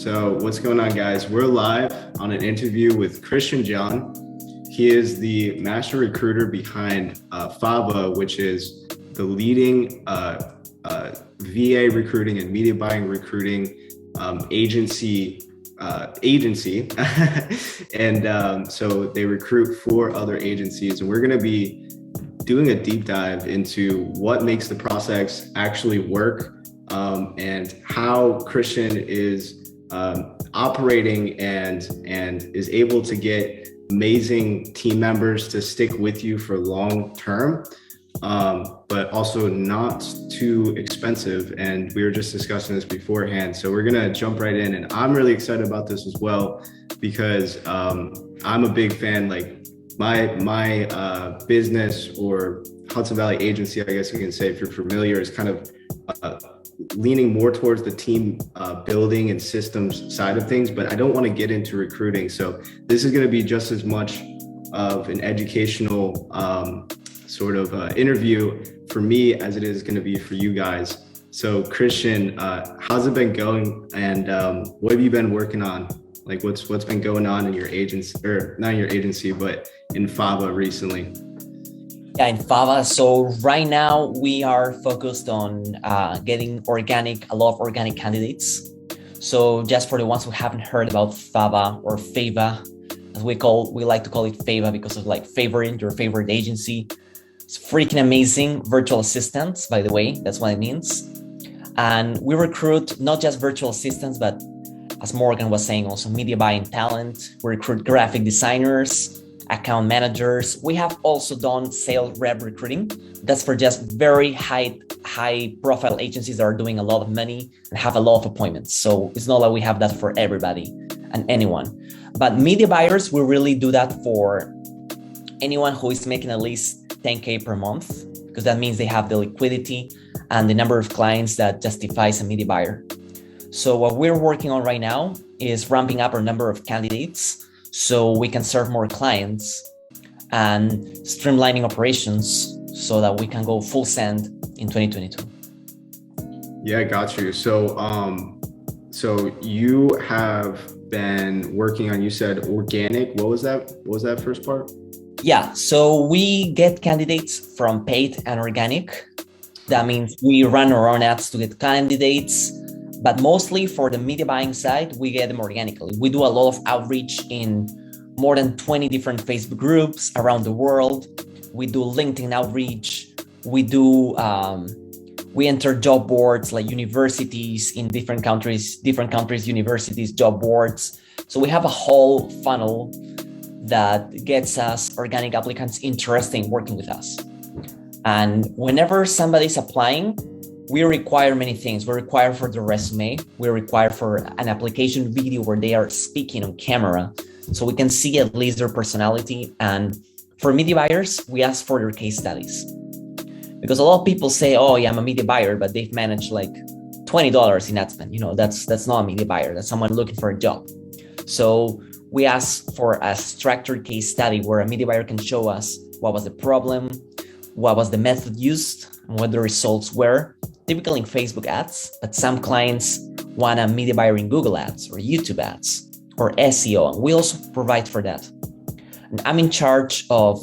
So what's going on, guys? We're live on an interview with Christian John. He is the master recruiter behind Fava, which is the leading VA recruiting and media buying recruiting agency. And so they recruit for other agencies, and we're going to be doing a deep dive into what makes the process actually work, and how Christian is operating and is able to get amazing team members to stick with you for long term, but also not too expensive. And we were just discussing this beforehand, so we're gonna jump right in. And I'm really excited about this as well because I'm a big fan. Like my business, or Hudson Valley Agency, I guess you can say, if you're familiar, is kind of leaning more towards the team building and systems side of things, but I don't want to get into recruiting. So this is going to be just as much of an educational sort of interview for me as it is going to be for you guys. So Christian, how's it been going, and what have you been working on? Like what's been going on in your agency, or not in your agency, but in Fava recently? Yeah, in Fava. So right now we are focused on getting a lot of organic candidates. So just for the ones who haven't heard about Fava, or Fava, as we like to call it Fava because of like favoring your favorite agency. It's freaking amazing. Virtual assistants, by the way, that's what it means. And we recruit not just virtual assistants, but as Morgan was saying, also media buying talent. We recruit graphic designers, account managers. We have also done sales rep recruiting. That's for just very high profile agencies that are doing a lot of money and have a lot of appointments. So it's not like we have that for everybody and anyone. But media buyers, we really do that for anyone who is making at least 10K per month, because that means they have the liquidity and the number of clients that justifies a media buyer. So what we're working on right now is ramping up our number of candidates so we can serve more clients and streamlining operations so that we can go full send in 2022. Yeah, got you. So you have been working on, you said organic. What was that first part? Yeah, so we get candidates from paid and organic. That means we run our own ads to get candidates, but mostly for the media buying side, we get them organically. We do a lot of outreach in more than 20 different Facebook groups around the world. We do LinkedIn outreach. We enter job boards like universities in different countries, universities, job boards. So we have a whole funnel that gets us organic applicants interested in working with us. And whenever somebody's applying, we require many things. We require for the resume. We require for an application video where they are speaking on camera, so we can see at least their personality. And for media buyers, we ask for their case studies, because a lot of people say, "Oh, yeah, I'm a media buyer," but they've managed like $20 in ad spend. That's not a media buyer. That's someone looking for a job. So we ask for a structured case study where a media buyer can show us what was the problem, what was the method used, and what the results were. Typically in Facebook ads, but some clients want a media buyer in Google ads or YouTube ads or SEO, and we also provide for that. And I'm in charge of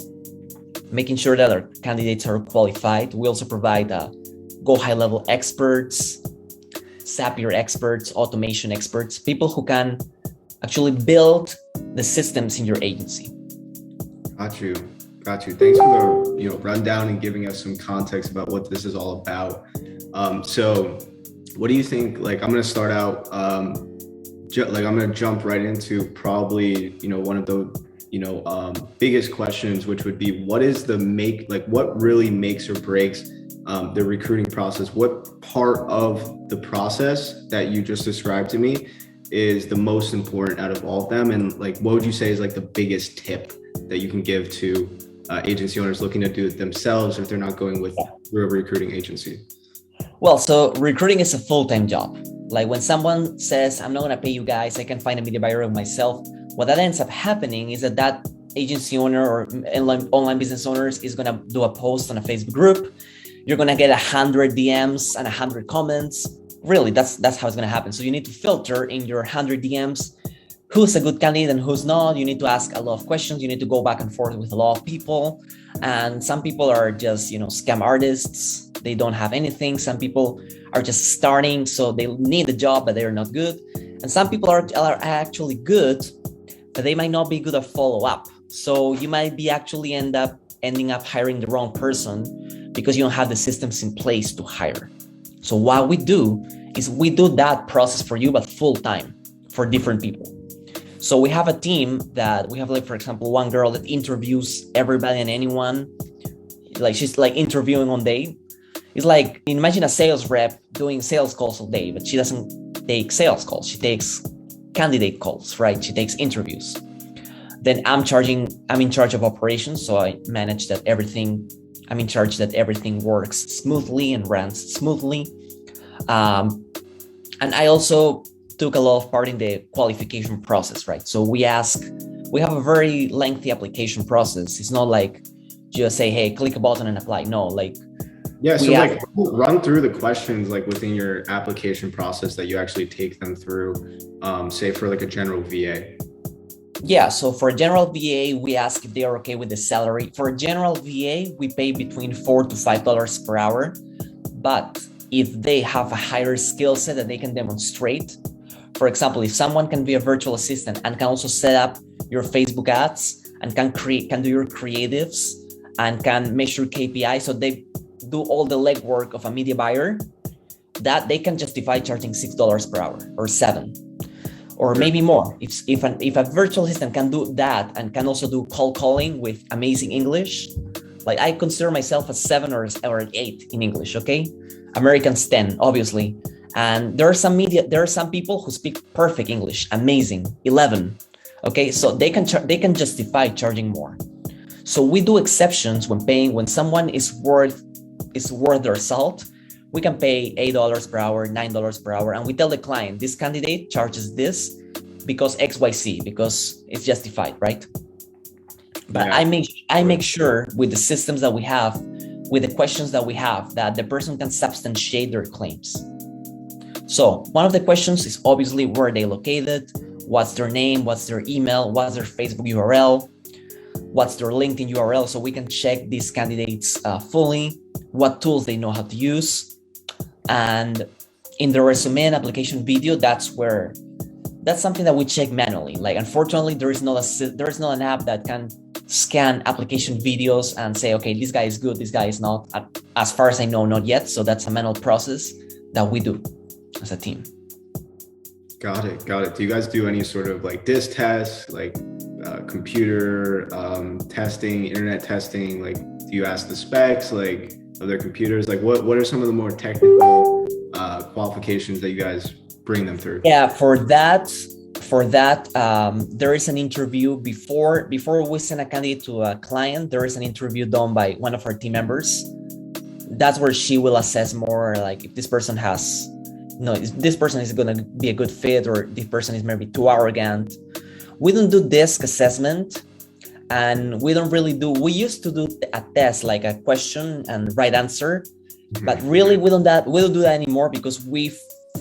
making sure that our candidates are qualified. We also provide go high level experts, Zapier experts, automation experts, people who can actually build the systems in your agency. Got you. Thanks for the rundown and giving us some context about what this is all about. So what do you think? Like, I'm going to start out, I'm going to jump right into probably, one of the, biggest questions, which would be, what really makes or breaks the recruiting process? What part of the process that you just described to me is the most important out of all of them? And like, what would you say is like the biggest tip that you can give to agency owners looking to do it themselves if they're not going with through a recruiting agency? Well, so recruiting is a full-time job. Like when someone says, I'm not going to pay you guys, I can find a media buyer myself. What that ends up happening is that agency owner or online business owners is going to do a post on a Facebook group. You're going to get 100 DMs and 100 comments. Really, that's how it's going to happen. So you need to filter in your 100 DMs who's a good candidate and who's not. You need to ask a lot of questions. You need to go back and forth with a lot of people. And some people are just, scam artists. They don't have anything. Some people are just starting, so they need a job, but they're not good. And some people are actually good, but they might not be good at follow-up. So you might be actually ending up hiring the wrong person because you don't have the systems in place to hire. So what we do is we do that process for you, but full time for different people. So we have a team that we have, like, for example, one girl that interviews everybody and anyone. Like, she's like interviewing all day. It's like, imagine a sales rep doing sales calls all day, but she doesn't take sales calls. She takes candidate calls, right? She takes interviews. Then I'm in charge of operations. So I manage that I'm in charge that everything works smoothly and runs smoothly. And I also took a lot of part in the qualification process, right? So we have a very lengthy application process. It's not like just say, hey, click a button and apply. No, like, yeah. So like run through the questions like within your application process that you actually take them through, say for like a general VA. Yeah, so for a general VA, we ask if they are okay with the salary. For a general VA, we pay between $4 to $5 per hour. But if they have a higher skill set that they can demonstrate, for example, if someone can be a virtual assistant and can also set up your Facebook ads and can do your creatives and can measure KPI, so they do all the legwork of a media buyer, that they can justify charging $6 per hour or $7. Or maybe more. If a virtual assistant can do that and can also do cold calling with amazing English, like I consider myself a 7 or an 8 in English, okay? Americans 10, obviously. And there are some people who speak perfect English, amazing, 11, okay? So they can justify charging more. So we do exceptions when someone is worth their salt. We can pay $8 per hour, $9 per hour, and we tell the client, this candidate charges this because XYZ, because it's justified, right? But yeah. I make sure with the systems that we have, with the questions that we have, that the person can substantiate their claims. So one of the questions is obviously where they located, what's their name, what's their email, what's their Facebook URL, what's their LinkedIn URL, so we can check these candidates fully, what tools they know how to use. And in the resume and application video, that's something that we check manually. Like, unfortunately, there is not an app that can scan application videos and say, okay, this guy is good, this guy is not. As far as I know, not yet. So that's a manual process that we do as a team. Got it. Do you guys do any sort of like DIS tests, like computer testing, internet testing? Like, do you ask the specs like of their computers? Like, what are some of the more technical qualifications that you guys bring them through? Yeah, for that, there is an interview before we send a candidate to a client. There is an interview done by one of our team members. That's where she will assess more, like, if this person is going to be a good fit, or this person is maybe too arrogant. We don't do DISC assessment, and we used to do a test, like a question and right answer, but really we don't do that anymore, because we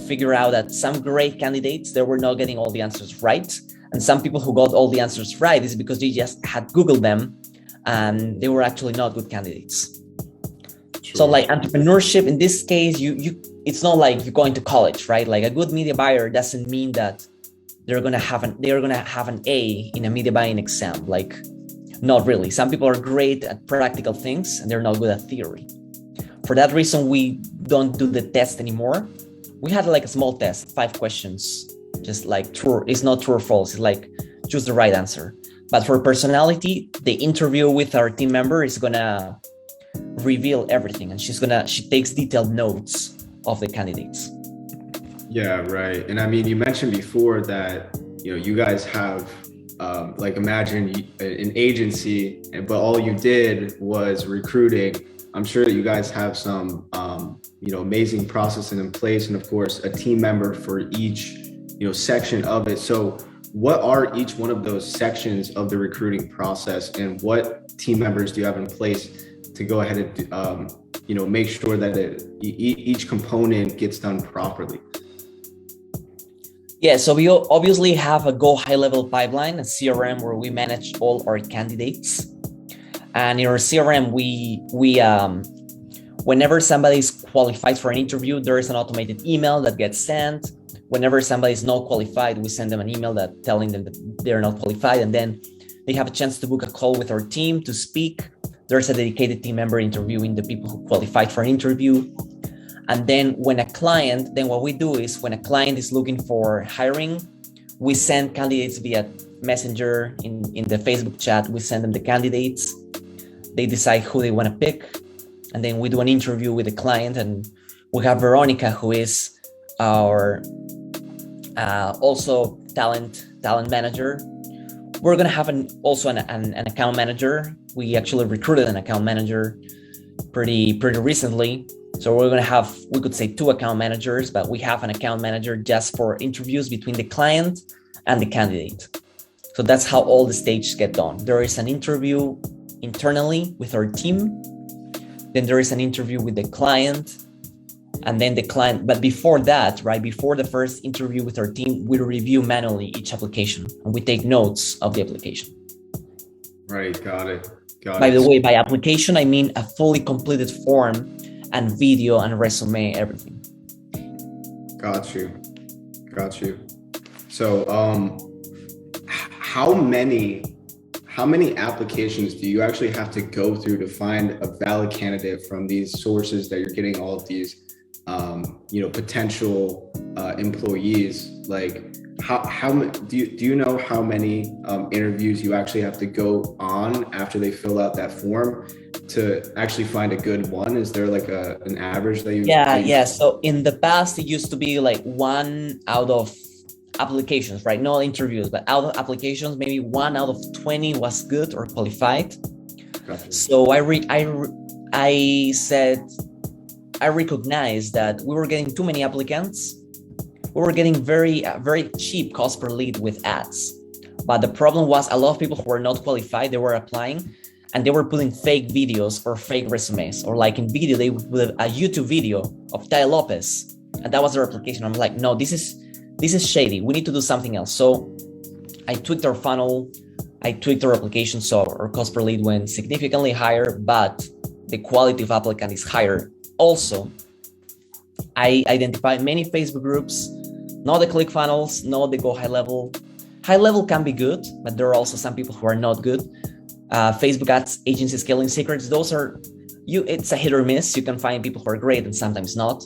figure out that some great candidates, they were not getting all the answers right, and some people who got all the answers right is because they just had Googled them and they were actually not good candidates. True. So like entrepreneurship in this case, it's not like you're going to college, right? Like, a good media buyer doesn't mean that they're gonna have an A in a media buying exam. Like, not really. Some people are great at practical things and they're not good at theory. For that reason, we don't do the test anymore. We had like a small test, 5 questions, just like true. It's not true or false. It's like choose the right answer. But for personality, the interview with our team member is gonna reveal everything, and she takes detailed notes of the candidates. Yeah, right. And I mean, you mentioned before that, you guys have like, imagine an agency, but all you did was recruiting. I'm sure that you guys have some, amazing processing in place, and of course, a team member for each, section of it. So what are each one of those sections of the recruiting process, and what team members do you have in place to go ahead and make sure that each component gets done properly? Yeah, so we obviously have a Go high level pipeline, a CRM where we manage all our candidates. And in our CRM, whenever somebody is qualified for an interview, there is an automated email that gets sent. Whenever somebody is not qualified, we send them an email that telling them that they're not qualified, and then they have a chance to book a call with our team to speak. There's a dedicated team member interviewing the people who qualified for an interview. And then what we do is when a client is looking for hiring, we send candidates via Messenger in the Facebook chat. We send them the candidates. They decide who they want to pick. And then we do an interview with the client. And we have Veronica, who is our also talent manager. We're going to have also an account manager. We actually recruited an account manager pretty recently. So we're going to have, we could say 2 account managers, but we have an account manager just for interviews between the client and the candidate. So that's how all the stages get done. There is an interview internally with our team. Then there is an interview with the client, and then the client. But before that, right, before the first interview with our team, we review manually each application and we take notes of the application. Right. Got it. By the way, by application, I mean a fully completed form and video and resume, everything. Got you. So, how many applications do you actually have to go through to find a valid candidate from these sources that you're getting all of these, potential employees? Like, how do you know how many interviews you actually have to go on after they fill out that form to actually find a good one? Is there like an average that you? Yeah. So in the past, it used to be like 1 out of applications, right? No interviews, but out of applications, maybe 1 out of 20 was good or qualified. Gotcha. So I recognized that we were getting too many applicants. We were getting very cheap cost per lead with ads. But the problem was a lot of people who were not qualified, they were applying and they were putting fake videos or fake resumes, or like in video, they would put a YouTube video of Tai Lopez, and that was their application. I'm like, no, this is shady. We need to do something else. So I tweaked our funnel, I tweaked our application, so our cost per lead went significantly higher, but the quality of applicant is higher. Also, I identified many Facebook groups, not the ClickFunnels, not the Go High Level. High Level can be good, but there are also some people who are not good. Facebook ads, agency scaling secrets, those are, it's a hit or miss. You can find people who are great and sometimes not.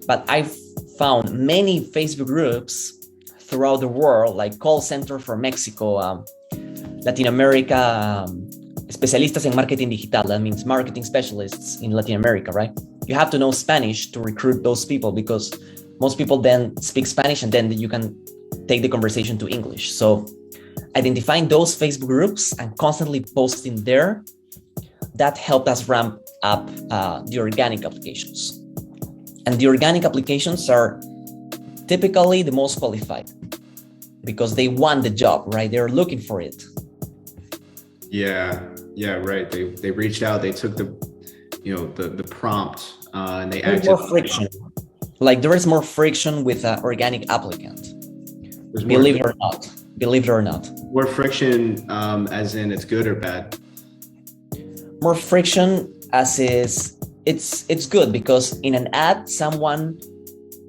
But I've found many Facebook groups throughout the world, like call center for Mexico, Latin America, especialistas en marketing digital. That means marketing specialists in Latin America, right? You have to know Spanish to recruit those people because most people then speak Spanish and then you can take the conversation to English. So identifying those Facebook groups and constantly posting there, that helped us ramp up the organic applications. And the organic applications are typically the most qualified because they want the job, right? They're looking for it. Yeah, right. They reached out, they took the prompt and they acted. More friction. Like there is more friction with an organic applicant. Believe it or not. More friction as in it's good or bad? More friction as is, it's good because in an ad,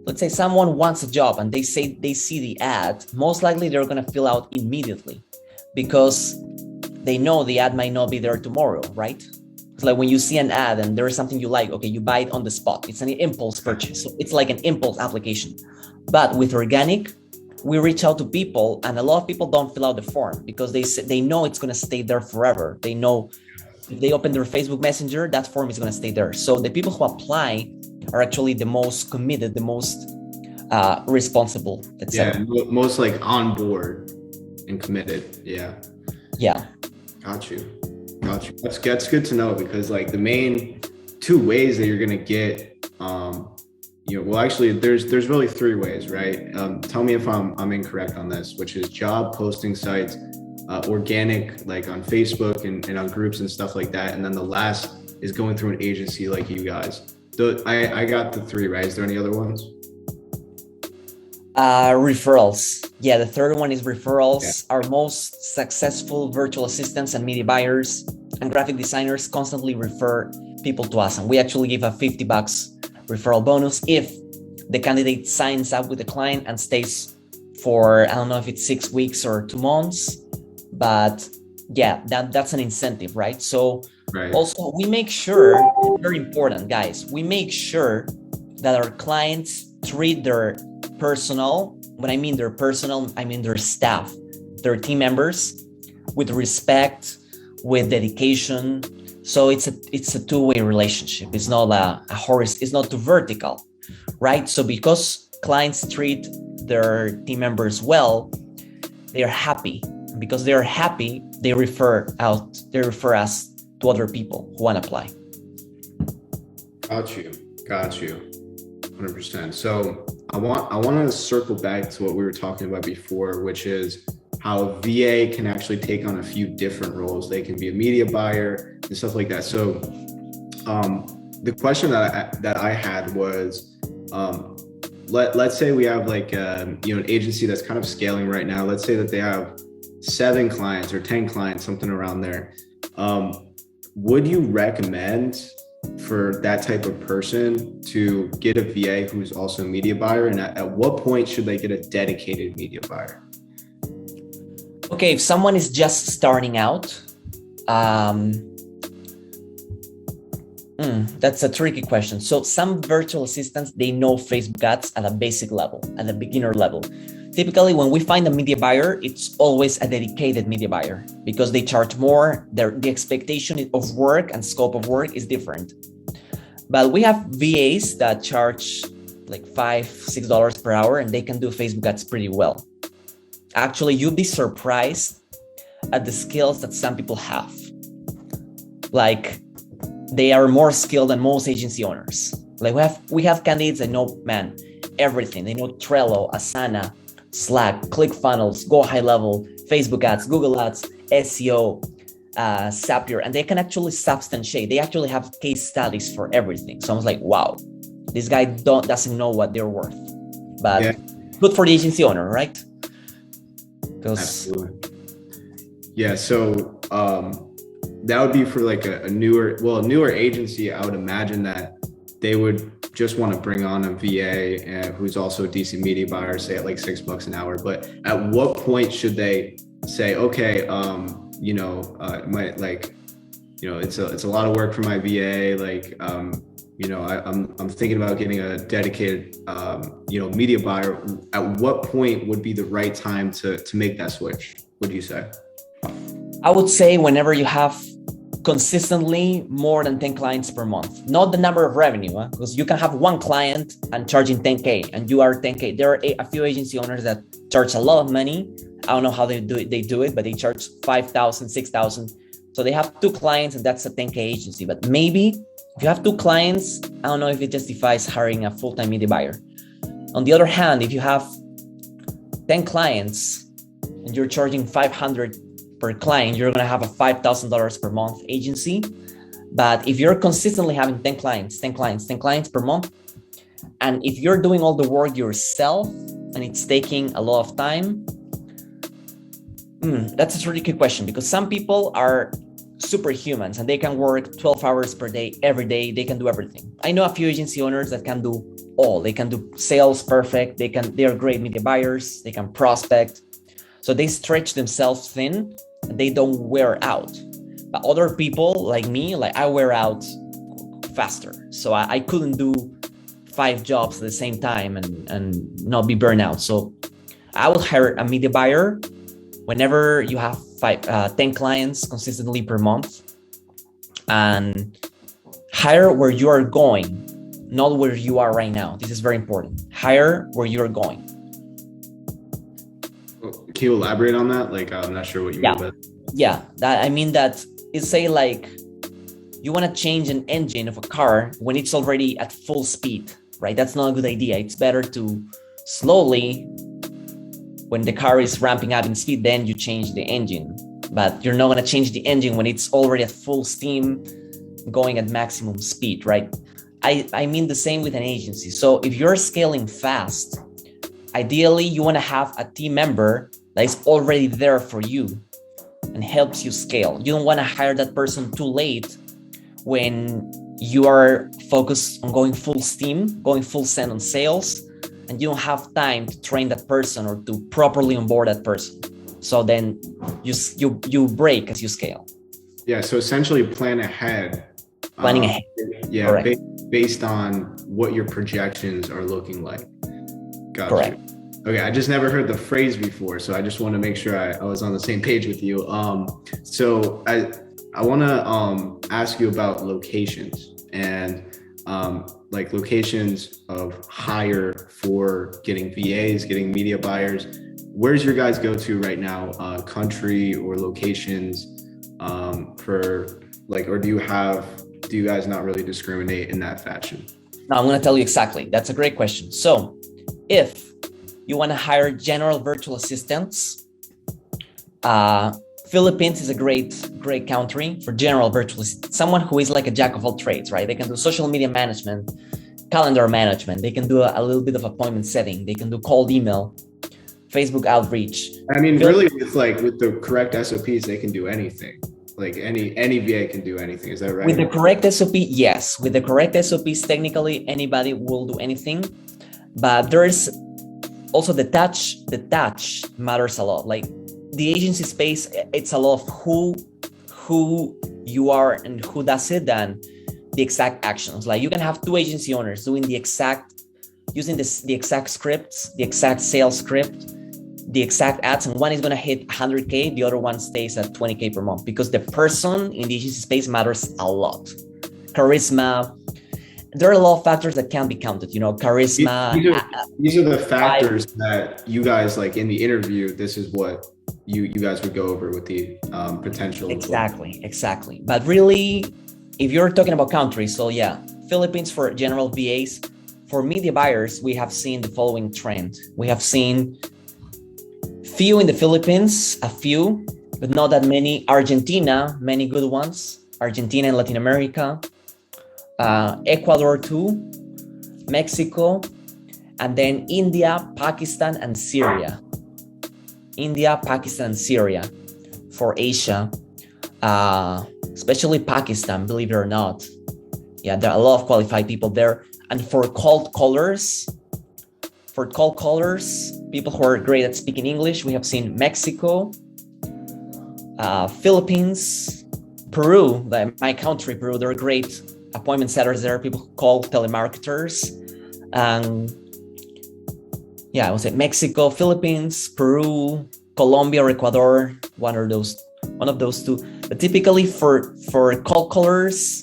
let's say someone wants a job and they say they see the ad, most likely they're going to fill out immediately because they know the ad might not be there tomorrow, right? It's like when you see an ad and there is something you like, okay, you buy it on the spot. It's an impulse purchase. So it's like an impulse application. But with organic, we reach out to people and a lot of people don't fill out the form because they know it's going to stay there forever. They know if they open their Facebook Messenger, that form is going to stay there. So the people who apply are actually the most committed, the most responsible, etc. Yeah, most like on board and committed. Yeah. Got you. That's good to know because like the main 2 ways that you're going to get, well, actually there's really 3 ways, right? Tell me if I'm incorrect on this, which is job posting sites, organic, like on Facebook and on groups and stuff like that. And then the last is going through an agency like you guys? I got the three, right? Is there any other ones? Referrals. Yeah, the third one is referrals. Yeah. Our most successful virtual assistants and media buyers and graphic designers constantly refer people to us. And we actually give a $50 referral bonus if the candidate signs up with the client and stays for, I don't know if it's 6 weeks or 2 months, but yeah, that's an incentive, right? So Right. also we make sure, very important guys, we make sure that our clients treat their personal, when I mean their personal, I mean their staff, their team members, with respect, with dedication. So it's a two-way relationship. It's not a horizontal, it's not too vertical, right? So because clients treat their team members well, they are happy. Because they are happy, they refer us to other people who want to apply. Got you. 100%. So I want to circle back to what we were talking about before, which is how VA can actually take on a few different roles. They can be a media buyer and stuff like that. So the question that I had was, let's say we have like an agency that's kind of scaling right now. Let's say that they have 7 clients or 10 clients, something around there. Would you recommend for that type of person to get a VA who's also a media buyer? And at what point should they get a dedicated media buyer? Okay, if someone is just starting out, that's a tricky question. So some virtual assistants, they know Facebook ads at a basic level, at a beginner level. Typically, when we find a media buyer, it's always a dedicated media buyer because they charge more. The expectation of work and scope of work is different. But we have VAs that charge like $5, $6 per hour, and they can do Facebook ads pretty well. Actually, you'd be surprised at the skills that some people have. Like, they are more skilled than most agency owners. Like we have candidates that know, man, everything. They know Trello, Asana, Slack, ClickFunnels, Go High Level, Facebook ads, Google ads, SEO, Zapier, and they can actually substantiate. They actually have case studies for everything. So I was like, wow, this guy doesn't know what they're worth. But yeah, good for the agency owner, right? Absolutely. Yeah, so that would be for like a newer agency. I would imagine that they would just want to bring on a VA who's also a DC media buyer, say at like $6 an hour. But at what point should they say, okay, it's a lot of work for my VA. Like, I'm thinking about getting a dedicated, media buyer. At what point would be the right time to make that switch? What do you say? I would say whenever you have consistently more than 10 clients per month, not the number of revenue, because you can have one client and charging 10K and you are 10K. There are a few agency owners that charge a lot of money. I don't know how they do it, but they charge 5,000, 6,000. So they have 2 clients and that's a 10K agency. But maybe if you have 2 clients, I don't know if it justifies hiring a full-time media buyer. On the other hand, if you have 10 clients and you're charging 500 per client, you're going to have a $5,000 per month agency. But if you're consistently having 10 clients per month, and if you're doing all the work yourself and it's taking a lot of time, that's a really good question, because some people are superhumans and they can work 12 hours per day, every day. They can do everything. I know a few agency owners that can do all. They can do sales perfect. They are great media buyers. They can prospect. So they stretch themselves thin and they don't wear out. But other people like me, I wear out faster. So I couldn't do 5 jobs at the same time and not be burned out. So I will hire a media buyer whenever you have 10 clients consistently per month, and hire where you are going, not where you are right now. This is very important. Hire where you are going. Can you elaborate on that? I'm not sure what you mean by that. Yeah, I mean that it's say like you want to change an engine of a car when it's already at full speed, right? That's not a good idea. It's better to slowly, when the car is ramping up in speed, then you change the engine. But you're not going to change the engine when it's already at full steam going at maximum speed, right? I mean the same with an agency. So if you're scaling fast, ideally you want to have a team member that is already there for you and helps you scale. You don't want to hire that person too late when you are focused on going full steam, going full send on sales, and you don't have time to train that person or to properly onboard that person. So then you break as you scale. Yeah, so essentially plan ahead. Planning ahead. Yeah, based on what your projections are looking like. Gotcha. Correct. Okay, I just never heard the phrase before, so I just want to make sure I was on the same page with you. So I want to ask you about locations and like locations of hire for getting VAs, getting media buyers. Where's your guys go to right now? Country or locations for like, or do you guys not really discriminate in that fashion? Now I'm going to tell you exactly. That's a great question. So if you want to hire general virtual assistants, Philippines is a great country for general virtual assistants. Someone who is like a jack of all trades, right? They can do social media management, calendar management. They can do a little bit of appointment setting. They can do cold email, Facebook outreach. I mean, really, it's like with the correct SOPs, they can do anything. Like any VA can do anything. Is that right? With the correct SOP, yes. With the correct SOPs, technically anybody will do anything. But there's also the touch matters a lot. Like the agency space, it's a lot of who you are and who does it than the exact actions. Like you can have two agency owners doing using the exact scripts, the exact sales script, the exact ads, and one is going to hit 100K, the other one stays at 20K per month, because the person in the agency space matters a lot. Charisma. There are a lot of factors that can be counted, charisma. These are the factors that you guys, like in the interview, this is what you guys would go over with the potential. Exactly. But really, if you're talking about countries, so yeah, Philippines for general VAs. For media buyers, we have seen the following trend. We have seen few in the Philippines, a few, but not that many. Argentina, many good ones. Argentina and Latin America. Ecuador too. Mexico. And then India, Pakistan, and Syria. India, Pakistan, and Syria for Asia. Especially Pakistan, believe it or not. Yeah, there are a lot of qualified people there. And for cold callers, people who are great at speaking English, we have seen Mexico, Philippines, Peru, my country, Peru. There are great appointment setters there, people who call telemarketers. I would say Mexico, Philippines, Peru, Colombia, or Ecuador, one of those two. But typically for cold callers,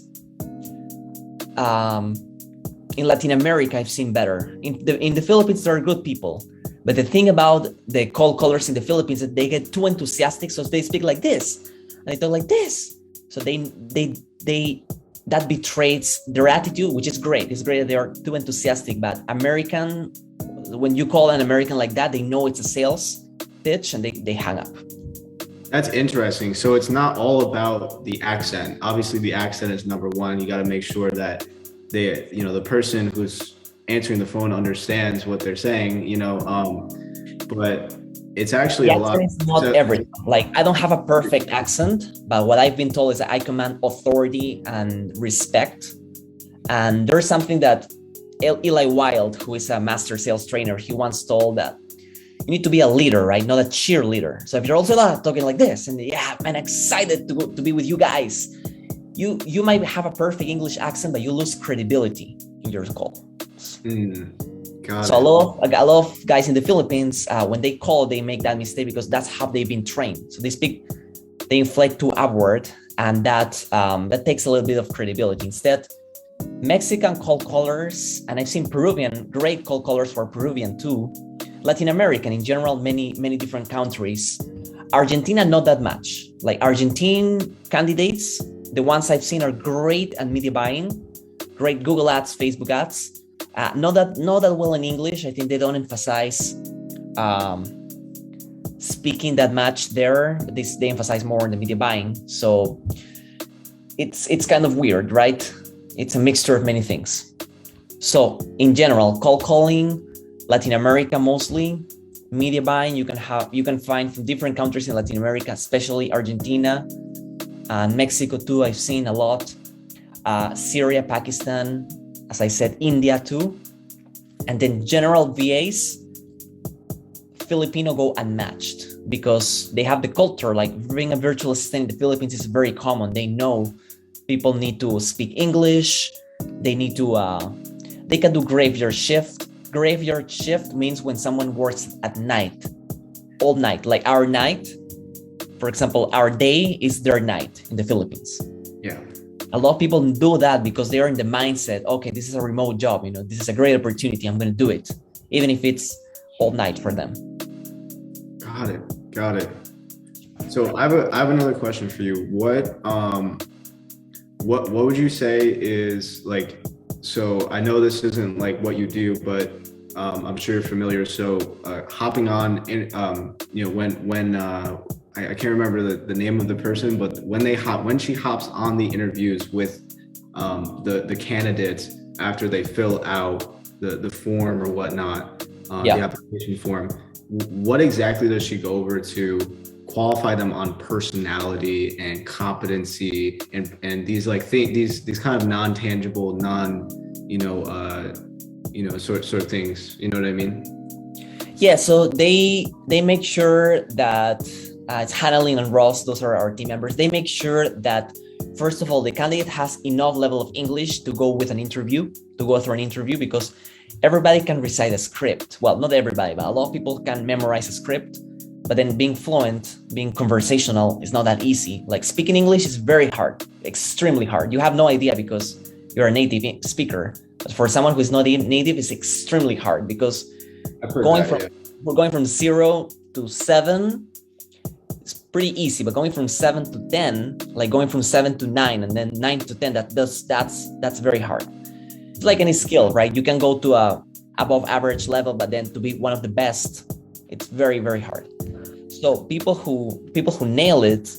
in Latin America, I've seen better. In the Philippines, there are good people. But the thing about the cold callers in the Philippines is that they get too enthusiastic, so they speak like this, and they talk like this. So that betrays their attitude, which is great. It's great that they are too enthusiastic. But when you call an American like that, they know it's a sales pitch and they hang up. That's interesting. So it's not all about the accent. Obviously, the accent is number one. You got to make sure that the person who's answering the phone understands what they're saying, but it's actually a lot. It's not everything. Like I don't have a perfect accent, but what I've been told is that I command authority and respect. And there's something that Eli Wild, who is a master sales trainer, he once told that you need to be a leader, right? Not a cheerleader. So if you're also talking like this and I'm excited to be with you guys, you might have a perfect English accent, but you lose credibility in your call. So a lot of guys in the Philippines, when they call, they make that mistake because that's how they've been trained. So they inflate too upward, and that takes a little bit of credibility. Instead, Mexican cold callers, and I've seen great cold callers for Peruvian too. Latin American in general, many different countries. Argentina, not that much. Like Argentine candidates, the ones I've seen are great at media buying, great Google ads, Facebook ads. Not that well in English. I think they don't emphasize speaking that much there. They emphasize more on the media buying. So it's kind of weird, right? It's a mixture of many things. So in general, cold calling, Latin America mostly, media buying, you can find from different countries in Latin America, especially Argentina and Mexico too. I've seen a lot. Syria, Pakistan, as I said, India too. And then general VAs, Filipino go unmatched because they have the culture. Like being a virtual assistant in the Philippines is very common. They know people need to speak English. They need to, they can do graveyard shift. Graveyard shift means when someone works at night, all night, like our night. For example, our day is their night in the Philippines. Yeah. A lot of people do that because they are in the mindset, okay, this is a remote job, this is a great opportunity, I'm going to do it, even if it's all night for them. Got it. So I have another question for you. What would you say is like, so I know this isn't like what you do, but I'm sure you're familiar. So hopping on in, when I can't remember the name of the person, but when she hops on the interviews with the candidates after they fill out the form or whatnot, the application form, what exactly does she go over to qualify them on personality and competency and these like these kind of non-tangible, sort of things, you know what I mean? Yeah, so they make sure that it's Hanalin and Ross, those are our team members. They make sure that, first of all, the candidate has enough level of English to go through an interview, because everybody can recite a script. Well, not everybody, but a lot of people can memorize a script. But then being fluent, being conversational is not that easy. Like speaking English is very hard, extremely hard. You have no idea because you're a native speaker. But for someone who is not native, it's extremely hard because we're going from 0 to 7. It's pretty easy, but going from 7 to 10, like going from 7 to 9 and then 9 to 10, that's very hard. It's like any skill, right? You can go to a above average level, but then to be one of the best, it's very, very hard. So people who nail it,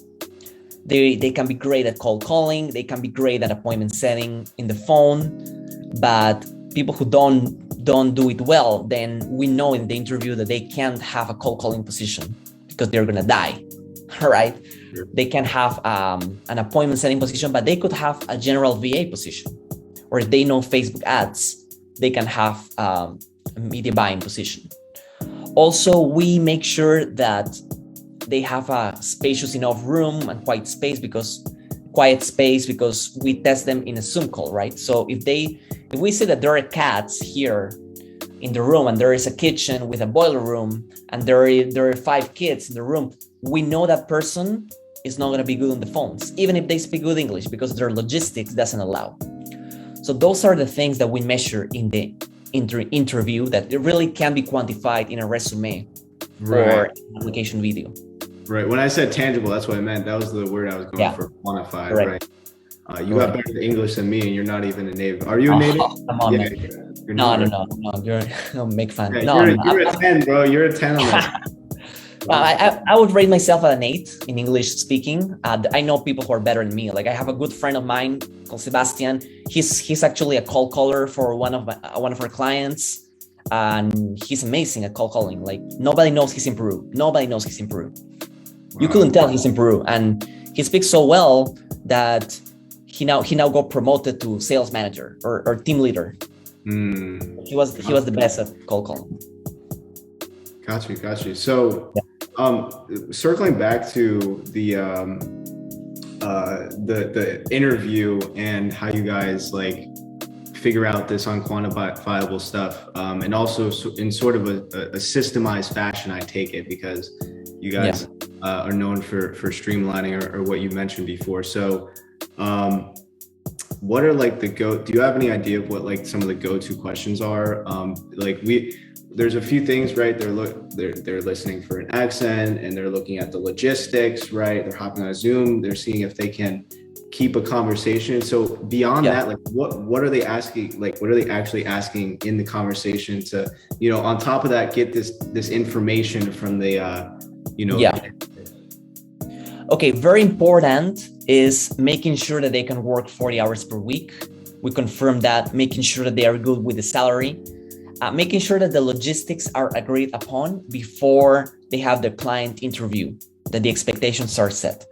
they can be great at cold calling, they can be great at appointment setting in the phone, but people who don't do it well, then we know in the interview that they can't have a cold calling position because they're gonna die. All right. Sure. They can have an appointment setting position, but they could have a general VA position. Or if they know Facebook ads, they can have a media buying position. Also, we make sure that they have a spacious enough room and quiet space because we test them in a Zoom call, right? So if we see that there are cats here in the room and there is a kitchen with a boiler room and there are 5 kids in the room, we know that person is not going to be good on the phones, even if they speak good English, because their logistics doesn't allow. So those are the things that we measure in the interview that it really can be quantified in a resume or an application video. Right. When I said tangible, that's what I meant. That was the word I was going for, quantified. Right. You got better English than me, and you're not even a native. Are you a native? Come on, man. No. You're no make fun. You're a 10, bro. You're a 10 on that. I would rate myself at an 8 in English speaking. I know people who are better than me. Like I have a good friend of mine called Sebastian. He's actually a cold caller for one of our clients, and he's amazing at cold calling. Like nobody knows he's in Peru. Wow. You couldn't tell he's in Peru, and he speaks so well that he now got promoted to sales manager or team leader. He was the best at cold calling. Got you. So, circling back to the interview and how you guys like figure out this unquantifiable stuff, and also in sort of a systemized fashion, I take it, because you guys are known for streamlining or what you mentioned before. So, what are like do you have any idea of what like some of the go-to questions are? There's a few things, right? They're listening for an accent and they're looking at the logistics, right? They're hopping on Zoom. They're seeing if they can keep a conversation. So beyond that, like what are they asking? Like, what are they actually asking in the conversation to, on top of that, get this information from the, Okay, very important is making sure that they can work 40 hours per week. We confirm that, making sure that they are good with the salary, making sure that the logistics are agreed upon before they have the client interview, that the expectations are set.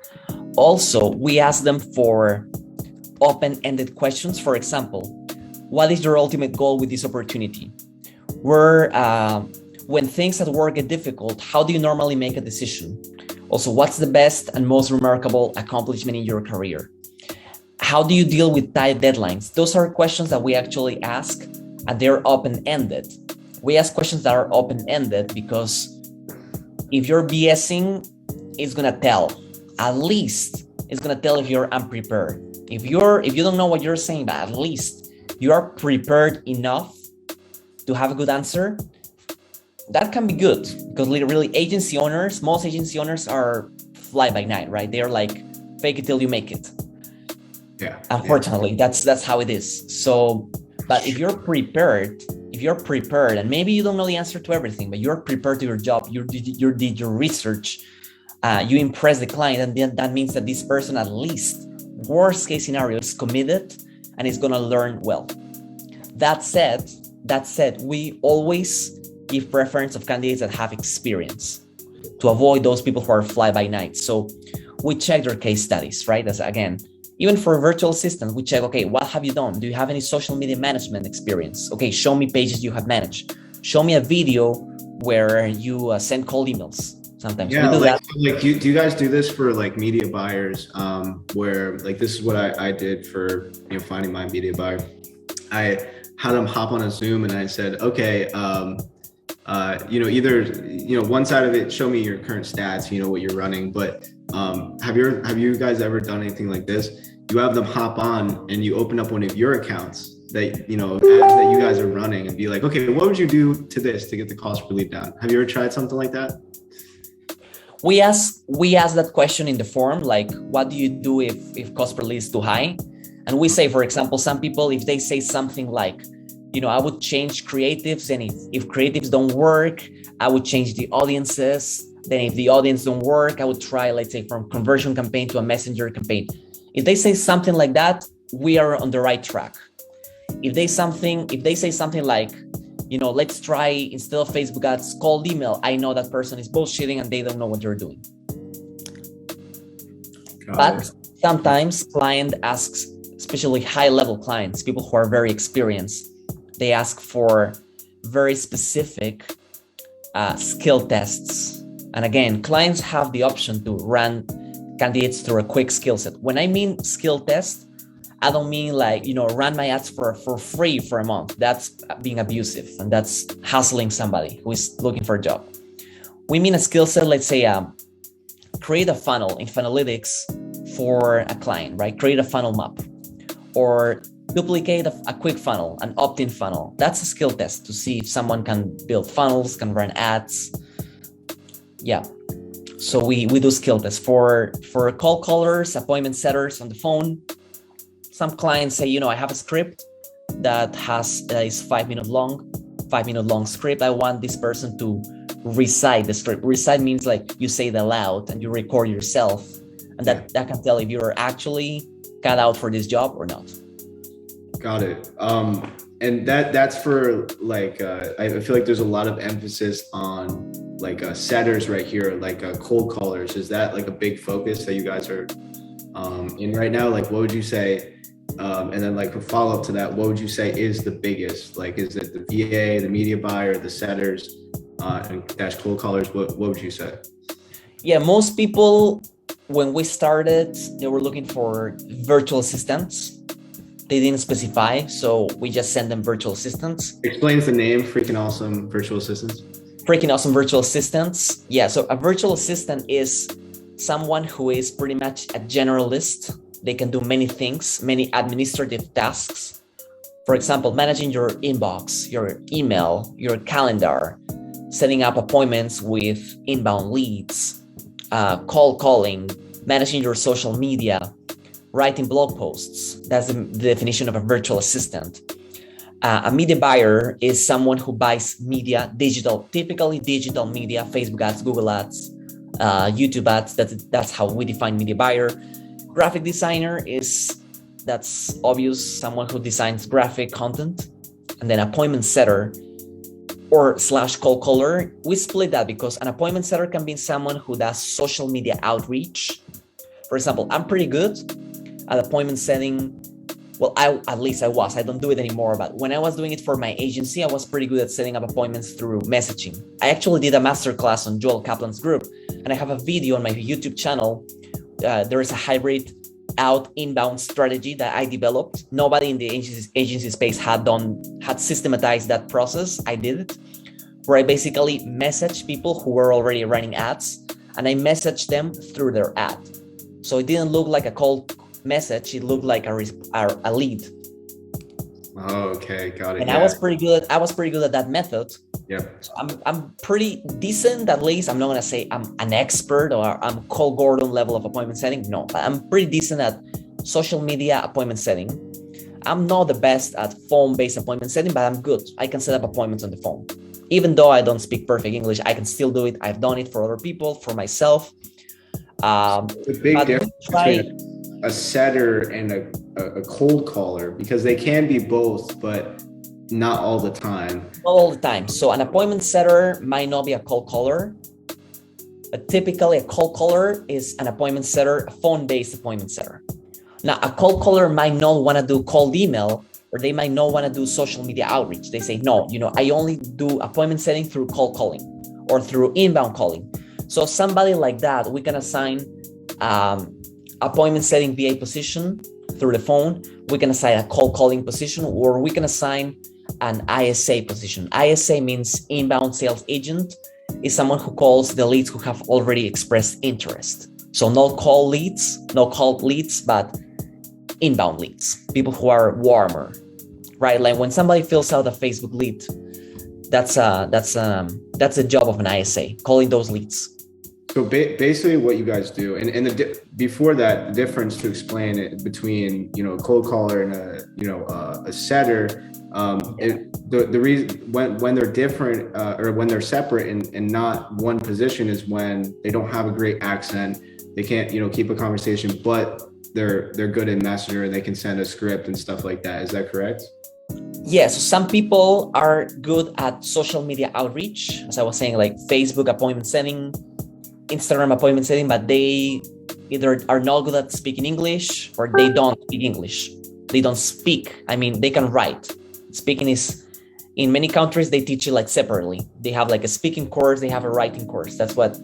Also, we ask them for open-ended questions. For example, what is your ultimate goal with this opportunity? When things at work get difficult, how do you normally make a decision? Also, what's the best and most remarkable accomplishment in your career? How do you deal with tight deadlines? Those are questions that we actually ask, and they're open-ended. We ask questions that are open-ended because if you're BSing, it's gonna tell. At least it's gonna tell if you're unprepared. If you don't know what you're saying, but at least you are prepared enough to have a good answer, that can be good, because literally most agency owners are fly by night, right? They're like, fake it till you make it. Yeah. Unfortunately, that's how it is. So, but if you're prepared, and maybe you don't know the answer to everything, but you're prepared to your job, you did your research, you impress the client, and then that means that this person, at least worst case scenario, is committed and is gonna learn well. That said, we always give preference of candidates that have experience to avoid those people who are fly by night. So we check their case studies, right? As again, even for virtual assistants, we check, okay, what have you done? Do you have any social media management experience? Okay, show me pages you have managed. Show me a video where you send cold emails. Sometimes yeah, we do that. do you guys do this for like media buyers? Where like this is what I did for finding my media buyer. I had them hop on a Zoom and I said, okay, either one side of it, show me your current stats, what you're running, but have you guys ever done anything like this? You have them hop on and you open up one of your accounts that ads that you guys are running and be like, okay, what would you do to this to get the cost per lead down? Have you ever tried something like that? We ask that question in the form, like, what do you do if cost per lead is too high? And we say, for example, some people, if they say something like, I would change creatives, and if creatives don't work, I would change the audiences. Then if the audience don't work, I would try, let's say, from conversion campaign to a messenger campaign. If they say something like that, we are on the right track. If they say something like, let's try, instead of Facebook ads, cold email, I know that person is bullshitting and they don't know what they're doing. But sometimes client asks, especially high-level clients, people who are very experienced, they ask for very specific skill tests. And again, clients have the option to run candidates through a quick skill set. When I mean skill test, I don't mean like, run my ads for free for a month. That's being abusive and that's hustling somebody who is looking for a job. We mean a skill set, let's say, create a funnel in Funnelytics for a client, right? Create a funnel map, or duplicate a quick funnel, an opt-in funnel. That's a skill test to see if someone can build funnels, can run ads. Yeah. So we do skill tests for call callers, appointment setters on the phone. Some clients say, I have a script that is 5 minute long script. I want this person to recite the script. Recite means like you say it aloud and you record yourself, and that can tell if you're actually cut out for this job or not. Got it. And that's for like, I feel like there's a lot of emphasis on like setters right here, like cold callers. Is that like a big focus that you guys are in right now? Like, what would you say? And then like a follow up to that, what would you say is the biggest? Like, is it the VA, the media buyer, the setters, and dash cold callers? What would you say? Yeah, most people, when we started, they were looking for virtual assistants. They didn't specify, so we just send them virtual assistants. Explains the name, Freaking Awesome Virtual Assistants. Freaking Awesome Virtual Assistants. Yeah, so a virtual assistant is someone who is pretty much a generalist. They can do many things, many administrative tasks. For example, managing your inbox, your email, your calendar, setting up appointments with inbound leads, calling, managing your social media, writing blog posts. That's the definition of a virtual assistant. A media buyer is someone who buys media, typically digital media, Facebook ads, Google ads, YouTube ads. That's how we define media buyer. Graphic designer that's obvious, someone who designs graphic content. And then appointment setter or / cold caller, we split that because an appointment setter can be someone who does social media outreach. For example, I'm pretty good at appointment setting. Well, at least I was. I don't do it anymore, but when I was doing it for my agency, I was pretty good at setting up appointments through messaging. I actually did a masterclass on Joel Kaplan's group, and I have a video on my YouTube channel. There is a hybrid inbound strategy that I developed. Nobody in the agency space had systematized that process. I did it, where I basically message people who were already running ads, and I messaged them through their ad. So it didn't look like a cold message, it looked like a lead. Oh, okay, got it. And yeah. I was pretty good at that method. Yeah. So I'm pretty decent, at least. I'm not gonna say I'm an expert or I'm Cole Gordon level of appointment setting. No, I'm pretty decent at social media appointment setting. I'm not the best at phone-based appointment setting, but I'm good. I can set up appointments on the phone. Even though I don't speak perfect English, I can still do it. I've done it for other people, for myself. The big difference between a setter and a cold caller, because they can be both, but not all the time. Not all the time. So an appointment setter might not be a cold caller, but typically a cold caller is an appointment setter, a phone-based appointment setter. Now, a cold caller might not want to do cold email, or they might not want to do social media outreach. They say, no, I only do appointment setting through cold calling or through inbound calling. So somebody like that, we can assign appointment setting VA position through the phone. We can assign a cold calling position, or we can assign an ISA position. ISA means inbound sales agent. Is someone who calls the leads who have already expressed interest. So no cold leads, but inbound leads, people who are warmer, right? Like when somebody fills out a Facebook lead, that's the job of an ISA, calling those leads. So basically what you guys do, and before that, the difference to explain it between, a cold caller and a setter, the reason when they're different or when they're separate and not one position is when they don't have a great accent, they can't, keep a conversation, but they're good in Messenger and they can send a script and stuff like that. Is that correct? Yes, some people are good at social media outreach, as I was saying, like Facebook appointment setting, Instagram appointment setting, but they either are not good at speaking English or they don't speak English. They don't speak. I mean, they can write. Speaking is, in many countries, they teach it like separately. They have like a speaking course, they have a writing course. That's what,